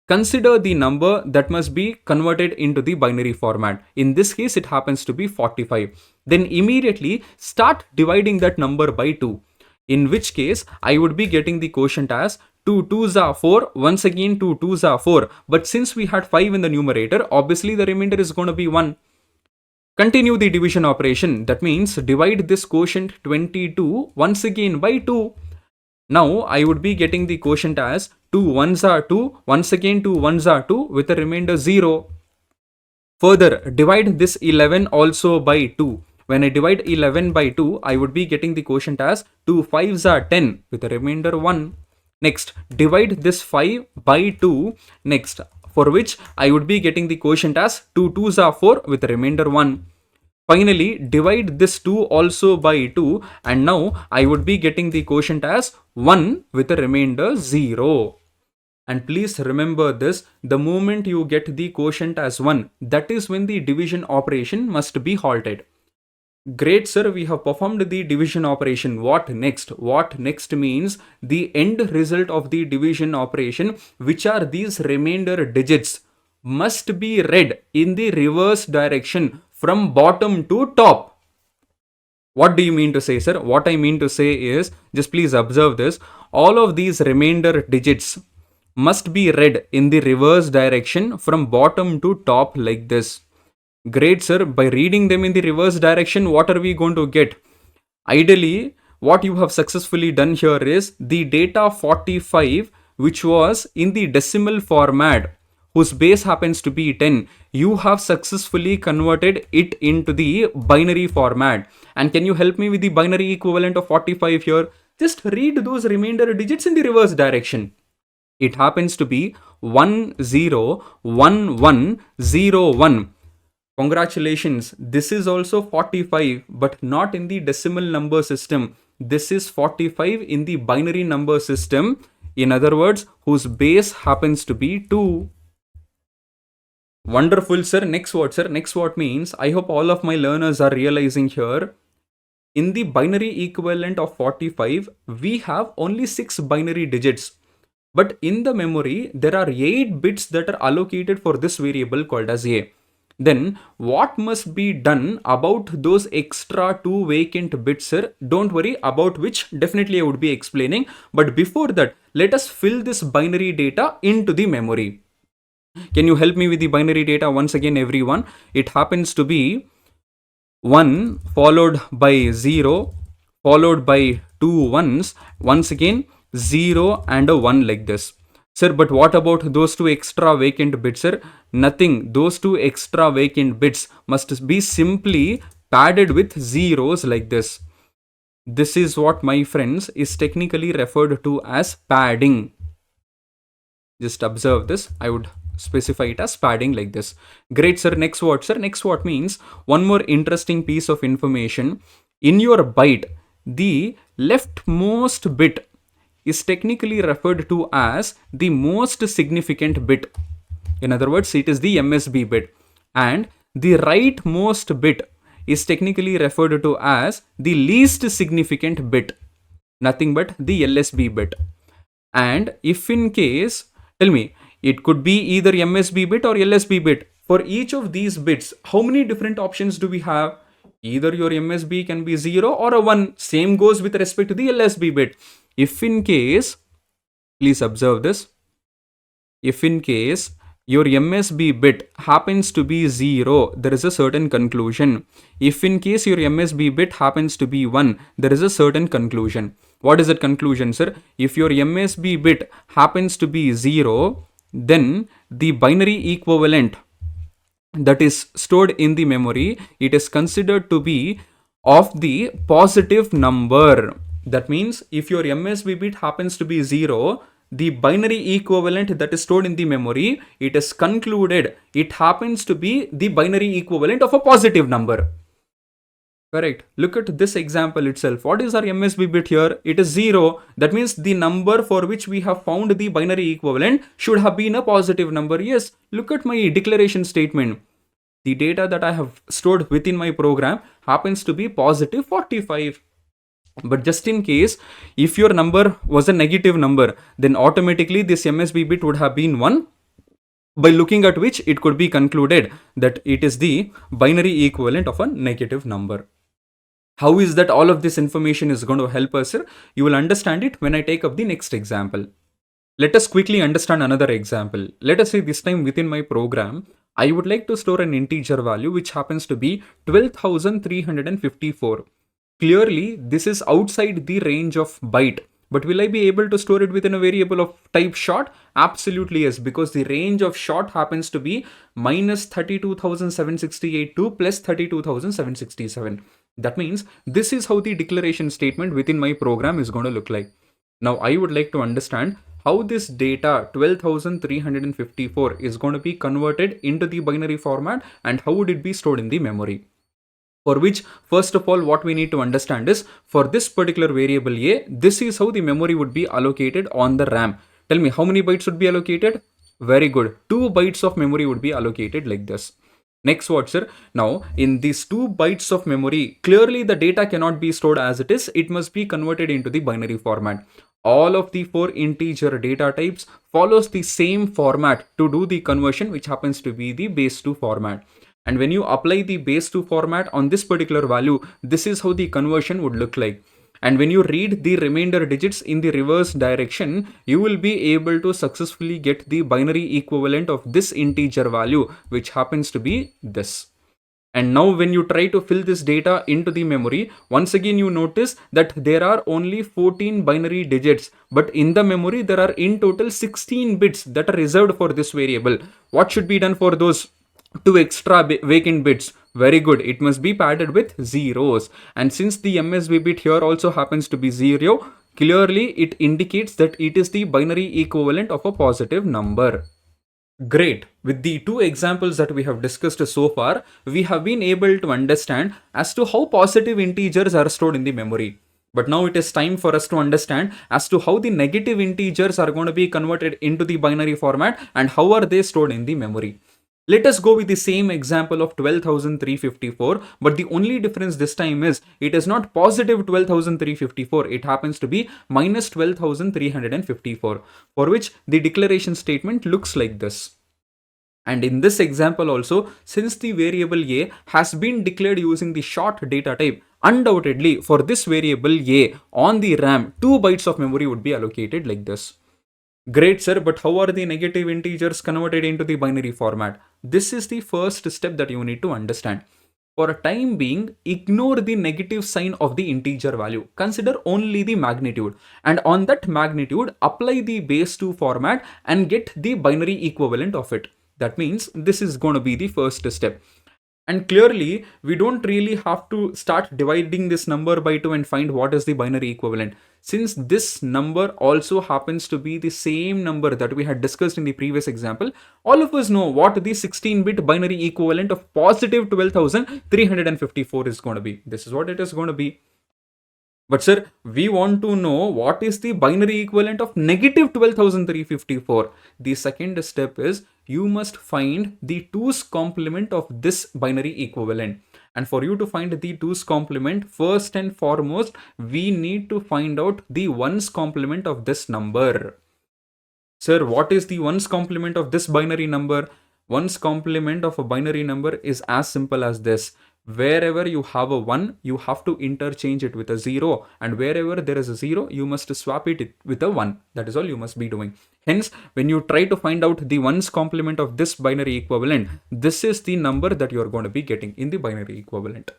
Consider the number that must be converted into the binary format. In this case, it happens to be 45. Then immediately start dividing that number by 2. In which case, I would be getting the quotient as 2 2s are 4. Once again, 2 2s are 4. But since we had 5 in the numerator, obviously the remainder is going to be 1. Continue the division operation. That means divide this quotient 22 once again by 2. Now I would be getting the quotient as 2 1s are 2. Once again 2 1s are 2 with a remainder 0. Further, divide this 11 also by 2. When I divide 11 by 2, I would be getting the quotient as 2 5s are 10 with a remainder 1. Next, divide this 5 by 2. Next, for which I would be getting the quotient as 2 2s are 4 with a remainder 1. Finally, divide this 2 also by 2 and now I would be getting the quotient as 1 with a remainder 0. And please remember this, the moment you get the quotient as 1, that is when the division operation must be halted. Great, sir, we have performed the division operation. What next? What next means the end result of the division operation, which are these remainder digits, must be read in the reverse direction from bottom to top. What do you mean to say, sir? What I mean to say is, just please observe this. All of these remainder digits must be read in the reverse direction from bottom to top like this. Great, sir. By reading them in the reverse direction, what are we going to get? Ideally, what you have successfully done here is the data 45, which was in the decimal format, whose base happens to be 10. You have successfully converted it into the binary format. And can you help me with the binary equivalent of 45 here? Just read those remainder digits in the reverse direction. It happens to be 101101. Congratulations, this is also 45, but not in the decimal number system. This is 45 in the binary number system. In other words, whose base happens to be 2. Wonderful, sir. Next what, sir? Next what means, I hope all of my learners are realizing here. In the binary equivalent of 45, we have only 6 binary digits. But in the memory, there are 8 bits that are allocated for this variable called as A. Then what must be done about those extra 2 vacant bits, sir? Don't worry, about which definitely I would be explaining. But before that, let us fill this binary data into the memory. Can you help me with the binary data once again, everyone? It happens to be 1 followed by 0 followed by 2 ones, once again 0 and a 1 like this. Sir, but what about those 2 extra vacant bits, sir? Nothing. Those 2 extra vacant bits must be simply padded with zeros like this. This is what, my friends, is technically referred to as padding. Just observe this. I would specify it as padding like this. Great, sir. Next what, sir? Next what means, one more interesting piece of information. In your byte, the leftmost bit is technically referred to as the most significant bit. In other words, it is the MSB bit. And the rightmost bit is technically referred to as the least significant bit. Nothing but the LSB bit. And if in case, tell me, it could be either MSB bit or LSB bit. For each of these bits, how many different options do we have? Either your MSB can be 0 or a 1. Same goes with respect to the LSB bit. If in case, please observe this. If in case your MSB bit happens to be 0, there is a certain conclusion. If in case your MSB bit happens to be 1, there is a certain conclusion. What is that conclusion, sir? If your MSB bit happens to be 0, then the binary equivalent that is stored in the memory, it is considered to be of the positive number. That means if your MSB bit happens to be 0, the binary equivalent that is stored in the memory, it is concluded it happens to be the binary equivalent of a positive number. Correct. Look at this example itself. What is our MSB bit here? It is 0. That means the number for which we have found the binary equivalent should have been a positive number. Yes, look at my declaration statement. The data that I have stored within my program happens to be positive 45. But just in case, if your number was a negative number, then automatically this MSB bit would have been 1, by looking at which it could be concluded that it is the binary equivalent of a negative number. How is that all of this information is going to help us, sir? You will understand it when I take up the next example. Let us quickly understand another example. Let us say this time within my program, I would like to store an integer value which happens to be 12,354. Clearly, this is outside the range of byte. But will I be able to store it within a variable of type short? Absolutely yes, because the range of short happens to be minus 32,768 to plus 32,767. That means this is how the declaration statement within my program is going to look like. Now I would like to understand how this data 12,354 is going to be converted into the binary format and how would it be stored in the memory. For which, first of all, what we need to understand is, for this particular variable A, this is how the memory would be allocated on the RAM. Tell me, how many bytes would be allocated? Very good. 2 bytes of memory would be allocated like this. Next what, sir? Now, in these 2 bytes of memory, clearly the data cannot be stored as it is. It must be converted into the binary format. All of the 4 integer data types follows the same format to do the conversion, which happens to be the base 2 format. And when you apply the base 2 format on this particular value, this is how the conversion would look like. And when you read the remainder digits in the reverse direction, you will be able to successfully get the binary equivalent of this integer value, which happens to be this. And now when you try to fill this data into the memory, once again you notice that there are only 14 binary digits, but in the memory there are in total 16 bits that are reserved for this variable. What should be done for those 2 extra vacant bits? Very good, it must be padded with zeros. And since the MSB bit here also happens to be 0, Clearly, it indicates that it is the binary equivalent of a positive number. Great. With the two examples that we have discussed so far, we have been able to understand as to how positive integers are stored in the memory. But now it is time for us to understand as to how the negative integers are going to be converted into the binary format and how are they stored in the memory. Let us go with the same example of 12,354, but the only difference this time is it is not positive 12,354, it happens to be minus 12,354, for which the declaration statement looks like this. And in this example also, since the variable a has been declared using the short data type, undoubtedly for this variable a on the RAM, 2 bytes of memory would be allocated like this. Great, sir, but how are the negative integers converted into the binary format? This is the first step that you need to understand. For a time being, ignore the negative sign of the integer value. Consider only the magnitude. And on that magnitude, apply the base 2 format and get the binary equivalent of it. That means this is going to be the first step. And clearly, we don't really have to start dividing this number by 2 and find what is the binary equivalent. Since this number also happens to be the same number that we had discussed in the previous example, all of us know what the 16-bit binary equivalent of positive 12,354 is going to be. This is what it is going to be. But sir, we want to know what is the binary equivalent of negative 12,354. The second step is you must find the 2's complement of this binary equivalent. And for you to find the 2's complement, first and foremost, we need to find out the 1's complement of this number. Sir, what is the 1's complement of this binary number? 1's complement of a binary number is as simple as this. Wherever you have a 1, you have to interchange it with a 0, and wherever there is a 0, you must swap it with a 1. That is all you must be doing. Hence, when you try to find out the 1's complement of this binary equivalent, this is the number that you are going to be getting in the binary equivalent.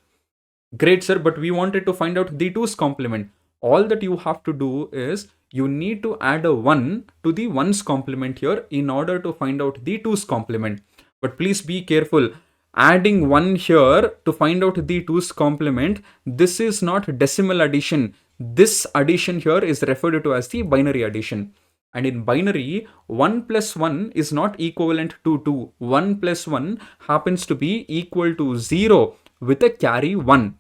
Great, sir, but we wanted to find out the 2's complement. All that you have to do is you need to add a 1 to the 1's complement here in order to find out the 2's complement. But please be careful. Adding 1 here to find out the 2's complement, this is not decimal addition. This addition here is referred to as the binary addition. And in binary, 1 plus 1 is not equivalent to 2. 1 plus 1 happens to be equal to 0 with a carry 1.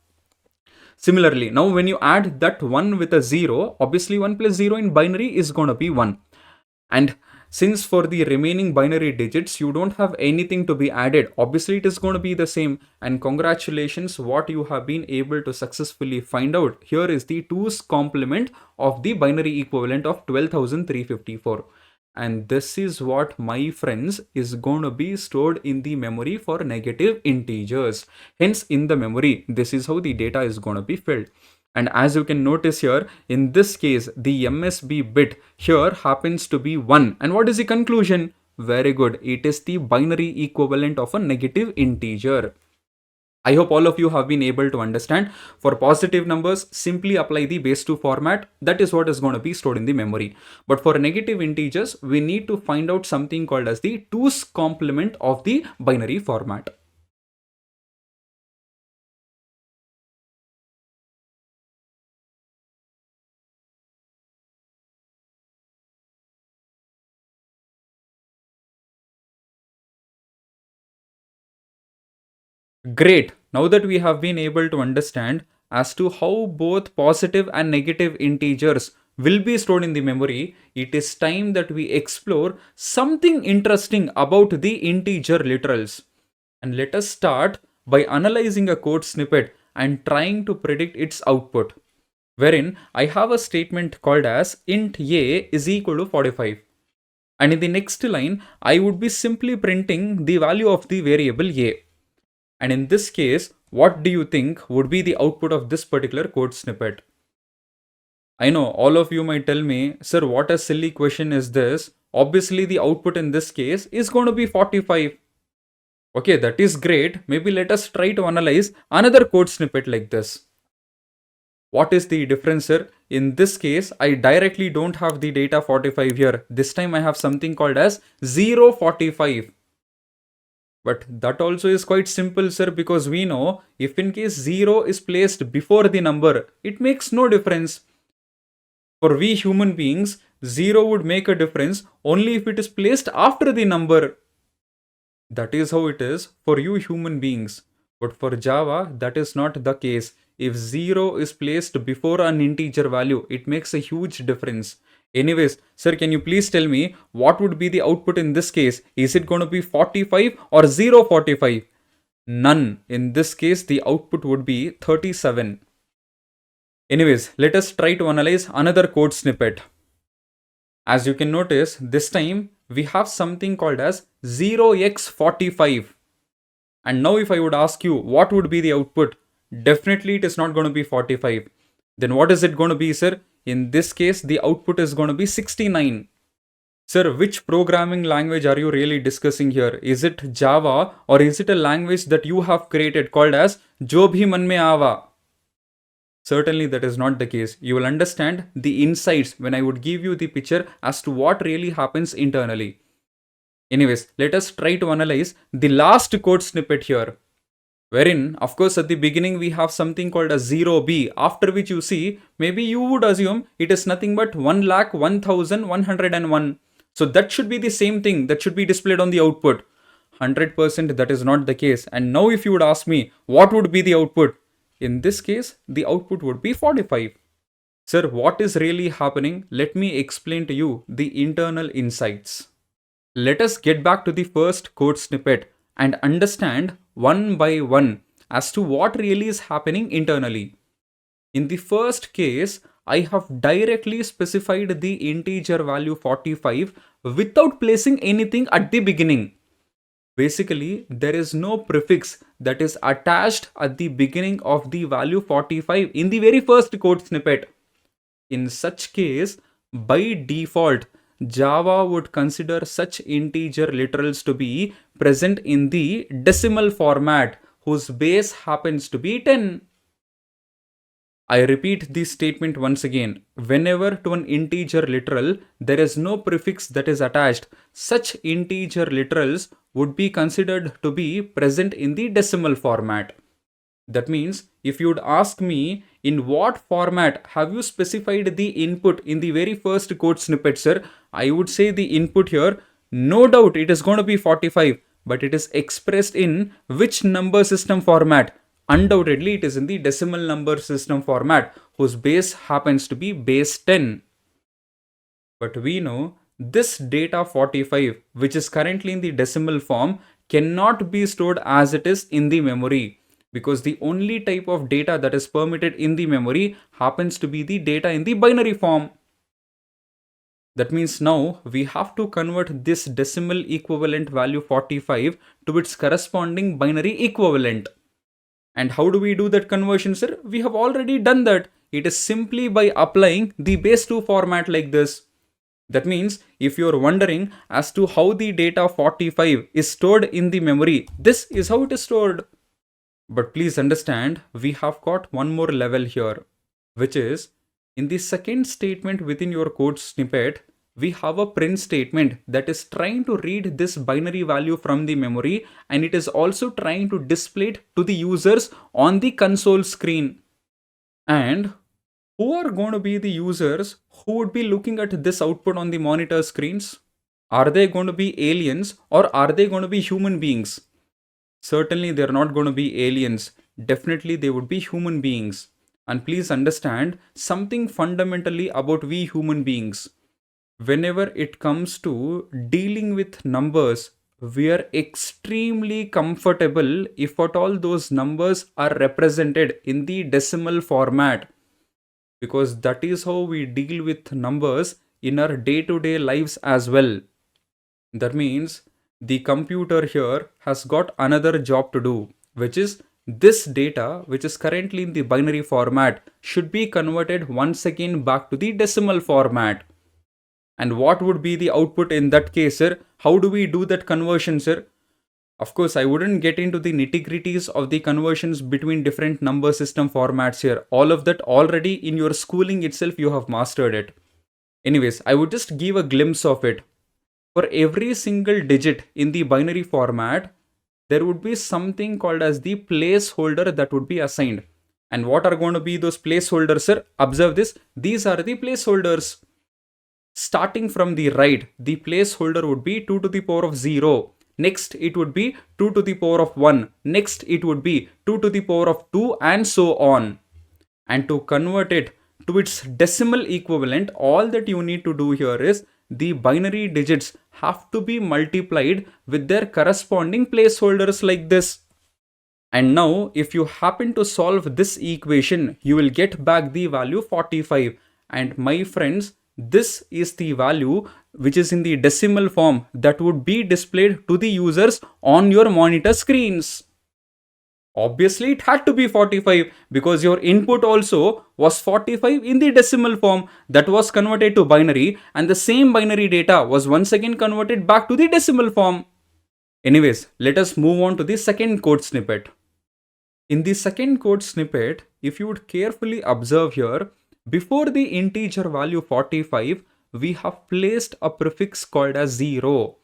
Similarly, now when you add that 1 with a 0, obviously 1 plus 0 in binary is going to be 1. And since for the remaining binary digits, you don't have anything to be added, obviously it is going to be the same. And congratulations, what you have been able to successfully find out. Here is the 2's complement of the binary equivalent of 12,354. And this is what, my friends, is going to be stored in the memory for negative integers. Hence, in the memory, this is how the data is going to be filled. And as you can notice here, in this case, the MSB bit here happens to be 1. And what is the conclusion? Very good. It is the binary equivalent of a negative integer. I hope all of you have been able to understand. For positive numbers, simply apply the base 2 format. That is what is going to be stored in the memory. But for negative integers, we need to find out something called as the 2's complement of the binary format. Great. Now that we have been able to understand as to how both positive and negative integers will be stored in the memory, it is time that we explore something interesting about the integer literals. And let us start by analyzing a code snippet and trying to predict its output. Wherein I have a statement called as int a is equal to 45. And in the next line, I would be simply printing the value of the variable a. And in this case, what do you think would be the output of this particular code snippet? I know all of you might tell me, sir, what a silly question is this? Obviously, the output in this case is going to be 45. Okay, that is great. Maybe let us try to analyze another code snippet like this. What is the difference, sir? In this case, I directly don't have the data 45 here. This time I have something called as 045. But that also is quite simple, sir, because we know if in case 0 is placed before the number, it makes no difference. For we human beings, 0 would make a difference only if it is placed after the number. That is how it is for you human beings. But for Java, that is not the case. If 0 is placed before an integer value, it makes a huge difference. Anyways, sir, can you please tell me what would be the output in this case? Is it going to be 45 or 045? None. In this case, the output would be 37. Anyways, let us try to analyze another code snippet. As you can notice, this time we have something called as 0x45. And now if I would ask you what would be the output, definitely it is not going to be 45. Then what is it going to be, sir? In this case, the output is going to be 69. Sir, which programming language are you really discussing here? Is it Java or is it a language that you have created called as Jo Bhi Man Mein Aava? Certainly that is not the case. You will understand the insights when I would give you the picture as to what really happens internally. Anyways, let us try to analyze the last code snippet here. Wherein, of course, at the beginning we have something called a 0b, after which you see, maybe you would assume it is nothing but 1,01,101. So that should be the same thing that should be displayed on the output. 100% that is not the case. And now if you would ask me, what would be the output? In this case, the output would be 45. Sir, what is really happening? Let me explain to you the internal insights. Let us get back to the first code snippet and understand one by one as to what really is happening internally. In the first case, I have directly specified the integer value 45 without placing anything at the beginning. Basically, there is no prefix that is attached at the beginning of the value 45 in the very first code snippet. In such case, by default, Java would consider such integer literals to be present in the decimal format whose base happens to be 10. I repeat this statement once again. Whenever to an integer literal there is no prefix that is attached, such integer literals would be considered to be present in the decimal format. That means if you would ask me in what format have you specified the input in the very first code snippet, sir, I would say the input here, no doubt it is going to be 45, but it is expressed in which number system format? Undoubtedly, it is in the decimal number system format whose base happens to be base 10. But we know this data 45, which is currently in the decimal form, cannot be stored as it is in the memory, because the only type of data that is permitted in the memory happens to be the data in the binary form. That means now we have to convert this decimal equivalent value 45 to its corresponding binary equivalent. And how do we do that conversion, sir? We have already done that. It is simply by applying the base 2 format like this. That means if you are wondering as to how the data 45 is stored in the memory, this is how it is stored. But please understand, we have got one more level here, which is in the second statement within your code snippet, we have a print statement that is trying to read this binary value from the memory, and it is also trying to display it to the users on the console screen. And who are going to be the users who would be looking at this output on the monitor screens? Are they going to be aliens or are they going to be human beings? Certainly they are not going to be aliens. Definitely they would be human beings. And please understand something fundamentally about we human beings. Whenever it comes to dealing with numbers, we are extremely comfortable if at all those numbers are represented in the decimal format, because that is how we deal with numbers in our day-to-day lives as well. That means the computer here has got another job to do, which is this data, which is currently in the binary format, should be converted once again back to the decimal format. And what would be the output in that case, sir? How do we do that conversion, sir? Of course, I wouldn't get into the nitty-gritties of the conversions between different number system formats here. All of that already in your schooling itself, you have mastered it. Anyways, I would just give a glimpse of it. For every single digit in the binary format, there would be something called as the placeholder that would be assigned. And what are going to be those placeholders, sir? Observe this. These are the placeholders. Starting from the right, the placeholder would be 2 to the power of 0. Next, it would be 2 to the power of 1. Next, it would be 2 to the power of 2, and so on. And to convert it to its decimal equivalent, all that you need to do here is the binary digits have to be multiplied with their corresponding placeholders like this. And now, if you happen to solve this equation, you will get back the value 45. And my friends, this is the value which is in the decimal form that would be displayed to the users on your monitor screens. Obviously, it had to be 45 because your input also was 45 in the decimal form that was converted to binary, and the same binary data was once again converted back to the decimal form. Anyways, let us move on to the second code snippet. In the second code snippet, if you would carefully observe here, before the integer value 45, we have placed a prefix called as 0.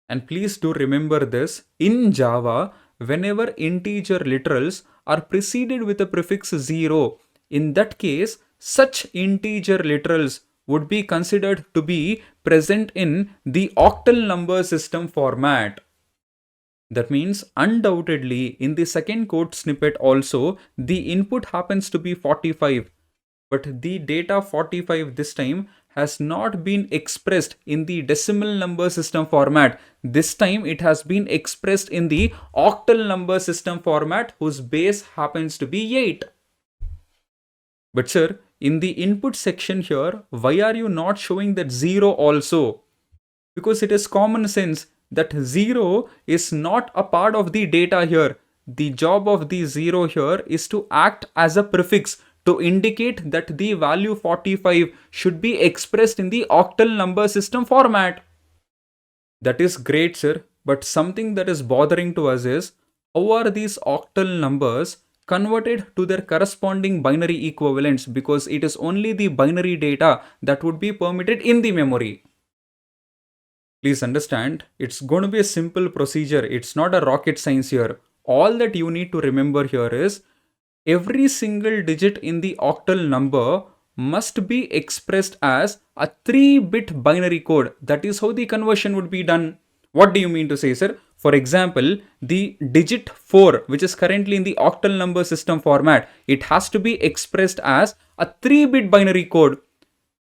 And please do remember this, in Java, whenever integer literals are preceded with a prefix 0, in that case, such integer literals would be considered to be present in the octal number system format. That means undoubtedly in the second code snippet also the input happens to be 45, but the data 45 this time has not been expressed in the decimal number system format. This time it has been expressed in the octal number system format whose base happens to be 8. But sir, in the input section here, why are you not showing that 0 also? Because it is common sense that 0 is not a part of the data here. The job of the 0 here is to act as a prefix to indicate that the value 45 should be expressed in the octal number system format. That is great, sir, but something that is bothering to us is how are these octal numbers converted to their corresponding binary equivalents, because it is only the binary data that would be permitted in the memory. Please understand, it's going to be a simple procedure. It's not a rocket science here. All that you need to remember here is every single digit in the octal number must be expressed as a 3-bit binary code. That is how the conversion would be done. What do you mean to say, sir? For example, the digit 4, which is currently in the octal number system format, it has to be expressed as a 3-bit binary code.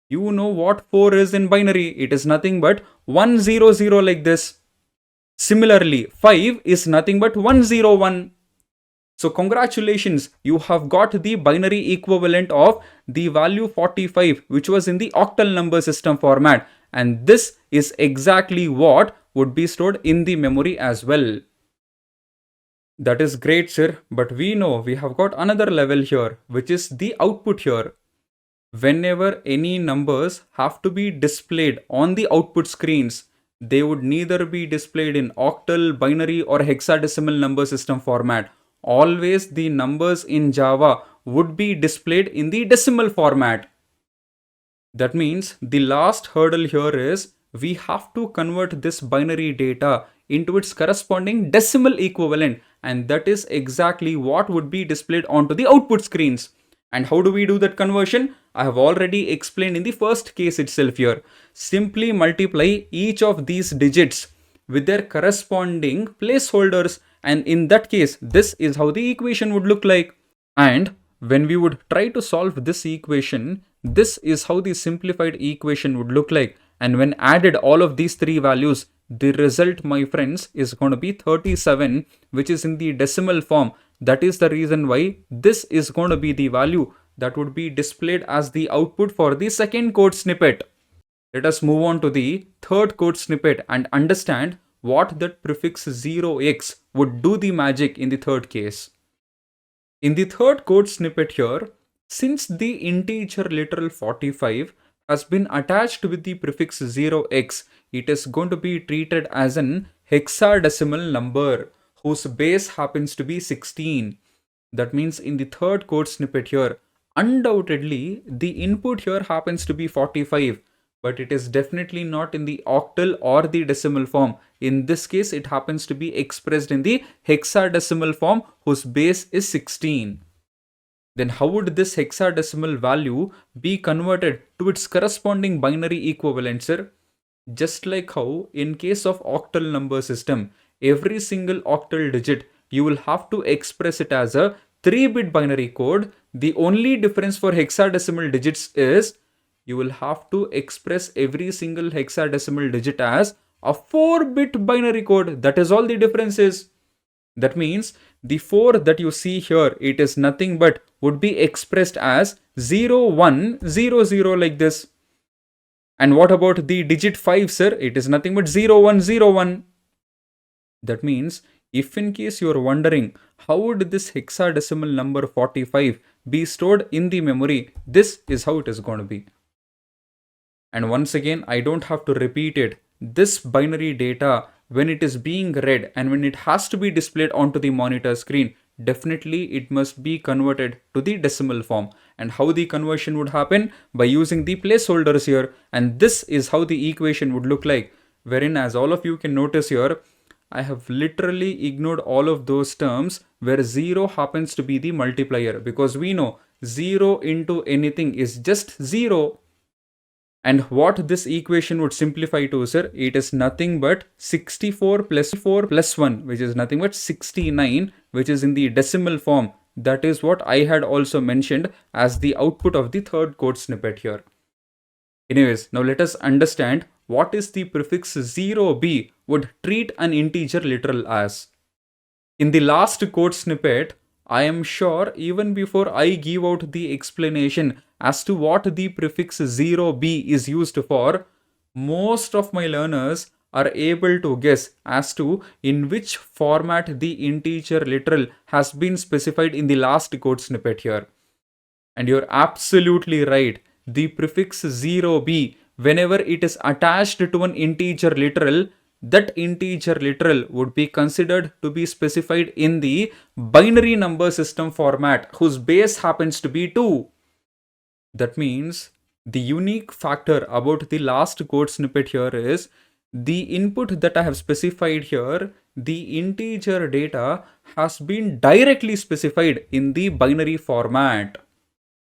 You know what 4 is in binary. It is nothing but 100 like this. Similarly, 5 is nothing but 101. So congratulations, you have got the binary equivalent of the value 45, which was in the octal number system format. And this is exactly what would be stored in the memory as well. That is great, sir. But we know we have got another level here, which is the output here. Whenever any numbers have to be displayed on the output screens, they would neither be displayed in octal, binary or hexadecimal number system format. Always the numbers in Java would be displayed in the decimal format. That means the last hurdle here is we have to convert this binary data into its corresponding decimal equivalent, and that is exactly what would be displayed onto the output screens. And how do we do that conversion? I have already explained in the first case itself here. Simply multiply each of these digits with their corresponding placeholders, and in that case, this is how the equation would look like. And when we would try to solve this equation, this is how the simplified equation would look like. And when added all of these three values, the result, my friends, is going to be 37, which is in the decimal form. That is the reason why this is going to be the value that would be displayed as the output for the second code snippet. Let us move on to the third code snippet and understand what that prefix 0x would do the magic in the third case. In the third code snippet here, since the integer literal 45 has been attached with the prefix 0x, it is going to be treated as an hexadecimal number whose base happens to be 16. That means in the third code snippet here, undoubtedly the input here happens to be 45, but it is definitely not in the octal or the decimal form. In this case, it happens to be expressed in the hexadecimal form whose base is 16. then how would this hexadecimal value be converted to its corresponding binary equivalent, sir? Just like how in case of octal number system, every single octal digit you will have to express it as a 3-bit binary code. The only difference for hexadecimal digits is you will have to express every single hexadecimal digit as a 4-bit binary code. That is all the difference is. That means the 4 that you see here, it is nothing but would be expressed as 0100 like this. And what about the digit 5, sir? It is nothing but 0101. That means if in case you are wondering how would this hexadecimal number 45 be stored in the memory, this is how it is going to be. And once again, I don't have to repeat it. This binary data, when it is being read and when it has to be displayed onto the monitor screen, definitely it must be converted to the decimal form. And how the conversion would happen? By using the placeholders here. And this is how the equation would look like. Wherein, as all of you can notice here, I have literally ignored all of those terms where 0 happens to be the multiplier, because we know 0 into anything is just 0. And what this equation would simplify to, sir, it is nothing but 64 plus 1, which is nothing but 69, which is in the decimal form. That is what I had also mentioned as the output of the third code snippet here. Anyways, now let us understand what is the prefix 0b would treat an integer literal as. In the last code snippet, I am sure even before I give out the explanation as to what the prefix 0b is used for, most of my learners are able to guess as to in which format the integer literal has been specified in the last code snippet here. And you're absolutely right. The prefix 0b, whenever it is attached to an integer literal, that integer literal would be considered to be specified in the binary number system format, whose base happens to be 2. That means the unique factor about the last code snippet here is the input that I have specified here, the integer data has been directly specified in the binary format.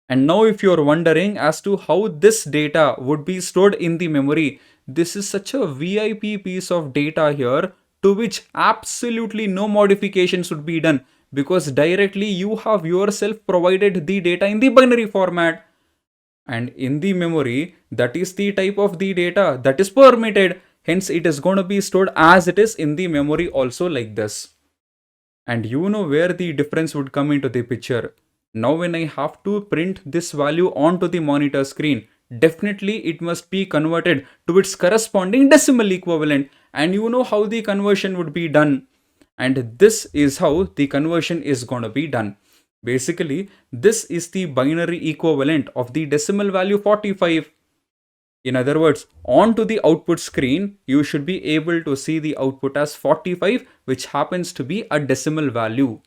And now if you are wondering as to how this data would be stored in the memory, this is such a VIP piece of data here to which absolutely no modifications would be done, because directly you have yourself provided the data in the binary format. And in the memory, that is the type of the data that is permitted. Hence, it is going to be stored as it is in the memory also like this. And you know where the difference would come into the picture. Now when I have to print this value onto the monitor screen, definitely it must be converted to its corresponding decimal equivalent. And you know how the conversion would be done. And this is how the conversion is going to be done. Basically, this is the binary equivalent of the decimal value 45. In other words, onto the output screen, you should be able to see the output as 45, which happens to be a decimal value.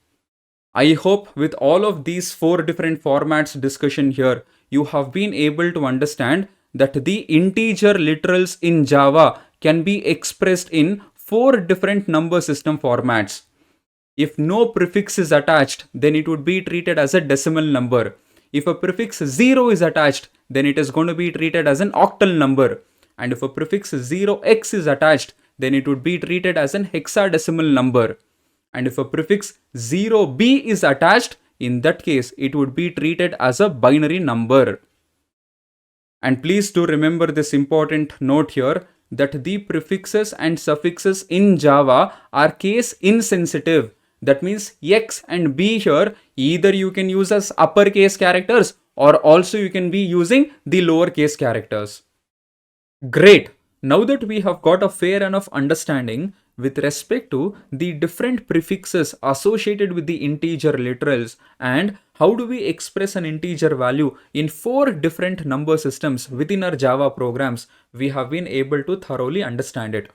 I hope with all of these 4 different formats discussion here, you have been able to understand that the integer literals in Java can be expressed in 4 different number system formats. If no prefix is attached, then it would be treated as a decimal number. If a prefix 0 is attached, then it is going to be treated as an octal number. And if a prefix 0x is attached, then it would be treated as an hexadecimal number. And if a prefix 0b is attached, in that case, it would be treated as a binary number. And please do remember this important note here, that the prefixes and suffixes in Java are case insensitive. That means X and B here, either you can use as uppercase characters or also you can be using the lowercase characters. Great. Now that we have got a fair enough understanding with respect to the different prefixes associated with the integer literals and how do we express an integer value in 4 different number systems within our Java programs, we have been able to thoroughly understand it.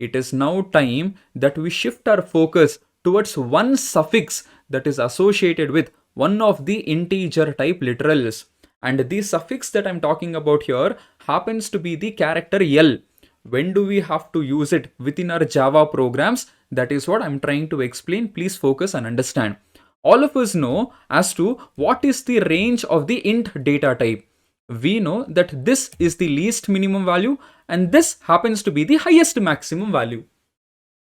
It is now time that we shift our focus towards one suffix that is associated with one of the integer type literals. And the suffix that I'm talking about here happens to be the character L. When do we have to use it within our Java programs? That is what I'm trying to explain. Please focus and understand. All of us know as to what is the range of the int data type. We know that this is the least minimum value and this happens to be the highest maximum value.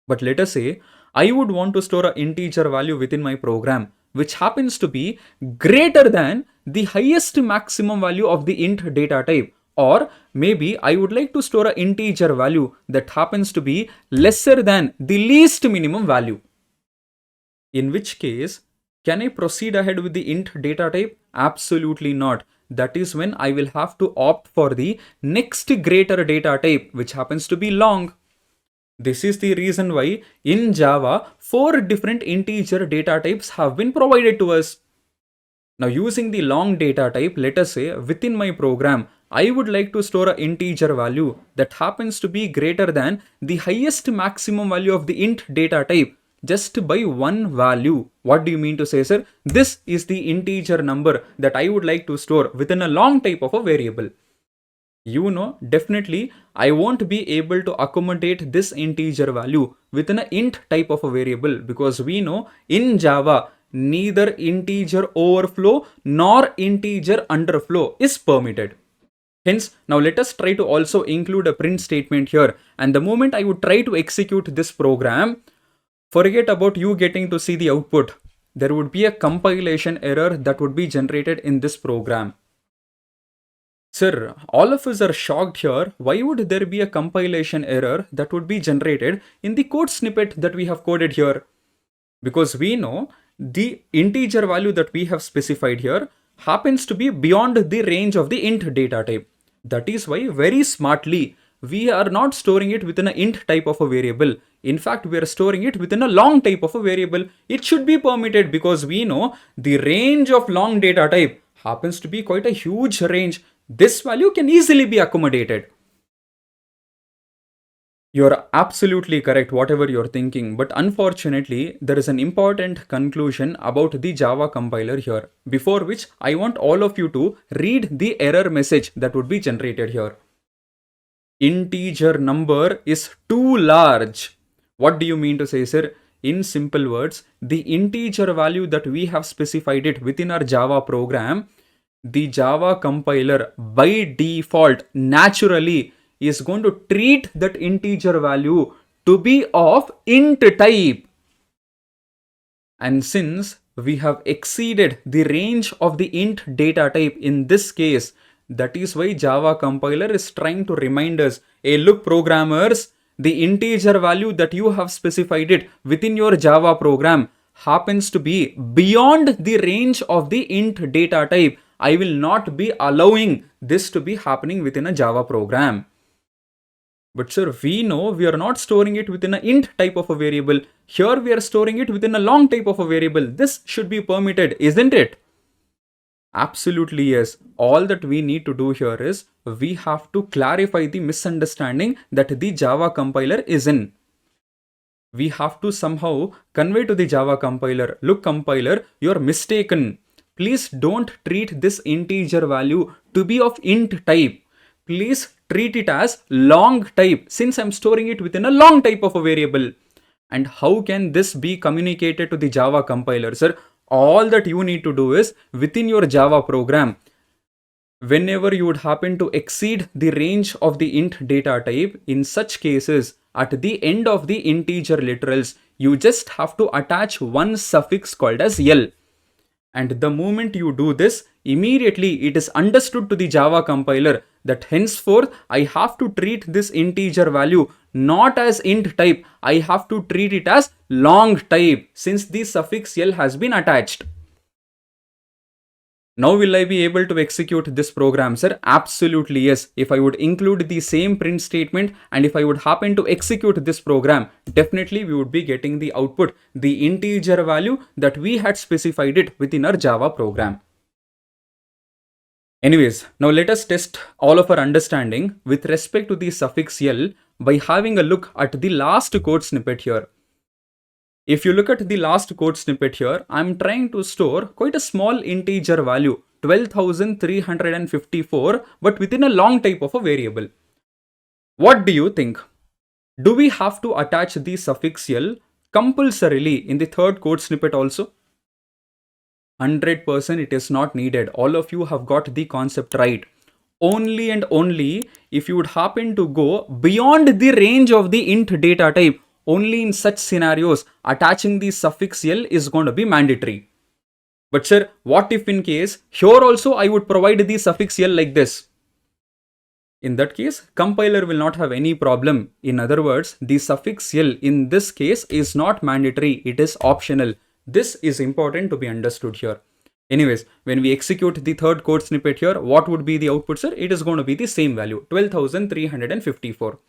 But let us say I would want to store an integer value within my program which happens to be greater than the highest maximum value of the int data type. Or maybe I would like to store an integer value that happens to be lesser than the least minimum value. In which case, can I proceed ahead with the int data type? Absolutely not. That is when I will have to opt for the next greater data type, which happens to be long. This is the reason why in Java, 4 different integer data types have been provided to us. Now, using the long data type, let us say within my program, I would like to store an integer value that happens to be greater than the highest maximum value of the int data type just by one value. What do you mean to say, sir? This is the integer number that I would like to store within a long type of a variable. You know, definitely I won't be able to accommodate this integer value within an int type of a variable because we know in Java neither integer overflow nor integer underflow is permitted. Hence, now let us try to also include a print statement here, and the moment I would try to execute this program, forget about you getting to see the output. There would be a compilation error that would be generated in this program. Sir, all of us are shocked here. Why would there be a compilation error that would be generated in the code snippet that we have coded here? Because we know the integer value that we have specified here happens to be beyond the range of the int data type. That is why very smartly we are not storing it within an int type of a variable. In fact, we are storing it within a long type of a variable. It should be permitted because we know the range of long data type happens to be quite a huge range. This value can easily be accommodated. You're absolutely correct, whatever you're thinking, but unfortunately, there is an important conclusion about the Java compiler here, before which I want all of you to read the error message that would be generated here. Integer number is too large. What do you mean to say, sir? In simple words, the integer value that we have specified it within our Java program, the Java compiler by default naturally is going to treat that integer value to be of int type. And since we have exceeded the range of the int data type in this case, that is why Java compiler is trying to remind us, hey, look programmers, the integer value that you have specified it within your Java program happens to be beyond the range of the int data type. I will not be allowing this to be happening within a Java program. But sir, we know we are not storing it within an int type of a variable. Here we are storing it within a long type of a variable. This should be permitted, isn't it? Absolutely yes. All that we need to do here is we have to clarify the misunderstanding that the Java compiler is in. We have to somehow convey to the Java compiler, look compiler, you're mistaken. Please don't treat this integer value to be of int type. Please treat it as long type since I'm storing it within a long type of a variable. And how can this be communicated to the Java compiler, sir? All that you need to do is within your Java program, whenever you would happen to exceed the range of the int data type, in such cases, at the end of the integer literals, you just have to attach one suffix called as L. And the moment you do this, immediately it is understood to the Java compiler that henceforth I have to treat this integer value not as int type, I have to treat it as long type since the suffix L has been attached. Now will I be able to execute this program, sir? Absolutely yes. If I would include the same print statement and if I would happen to execute this program, definitely we would be getting the output, the integer value that we had specified it within our Java program. Anyways, now let us test all of our understanding with respect to the suffix L by having a look at the last code snippet here. If you look at the last code snippet here, I'm trying to store quite a small integer value, 12,354, but within a long type of a variable. What do you think? Do we have to attach the suffix L compulsorily in the third code snippet also? 100% it is not needed. All of you have got the concept right. Only and only if you would happen to go beyond the range of the int data type, only in such scenarios attaching the suffix l is going to be mandatory. But sir, what if in case here also I would provide the suffix l like this? In that case, compiler will not have any problem. In other words, the suffix l in this case is not mandatory, it is optional. This is important to be understood here. Anyways, when we execute the third code snippet here, what would be the output, sir? It is going to be the same value, 12,354.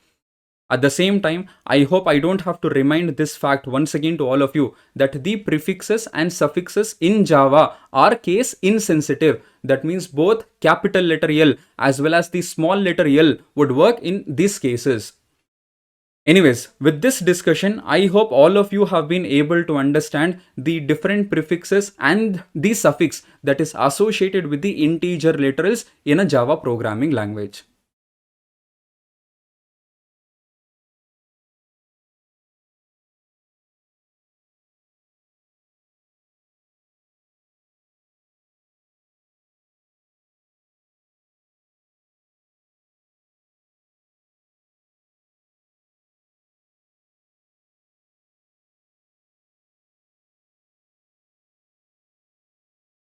At the same time, I hope I don't have to remind this fact once again to all of you that the prefixes and suffixes in Java are case insensitive. That means both capital letter L as well as the small letter L would work in these cases. Anyways, with this discussion, I hope all of you have been able to understand the different prefixes and the suffix that is associated with the integer literals in a Java programming language.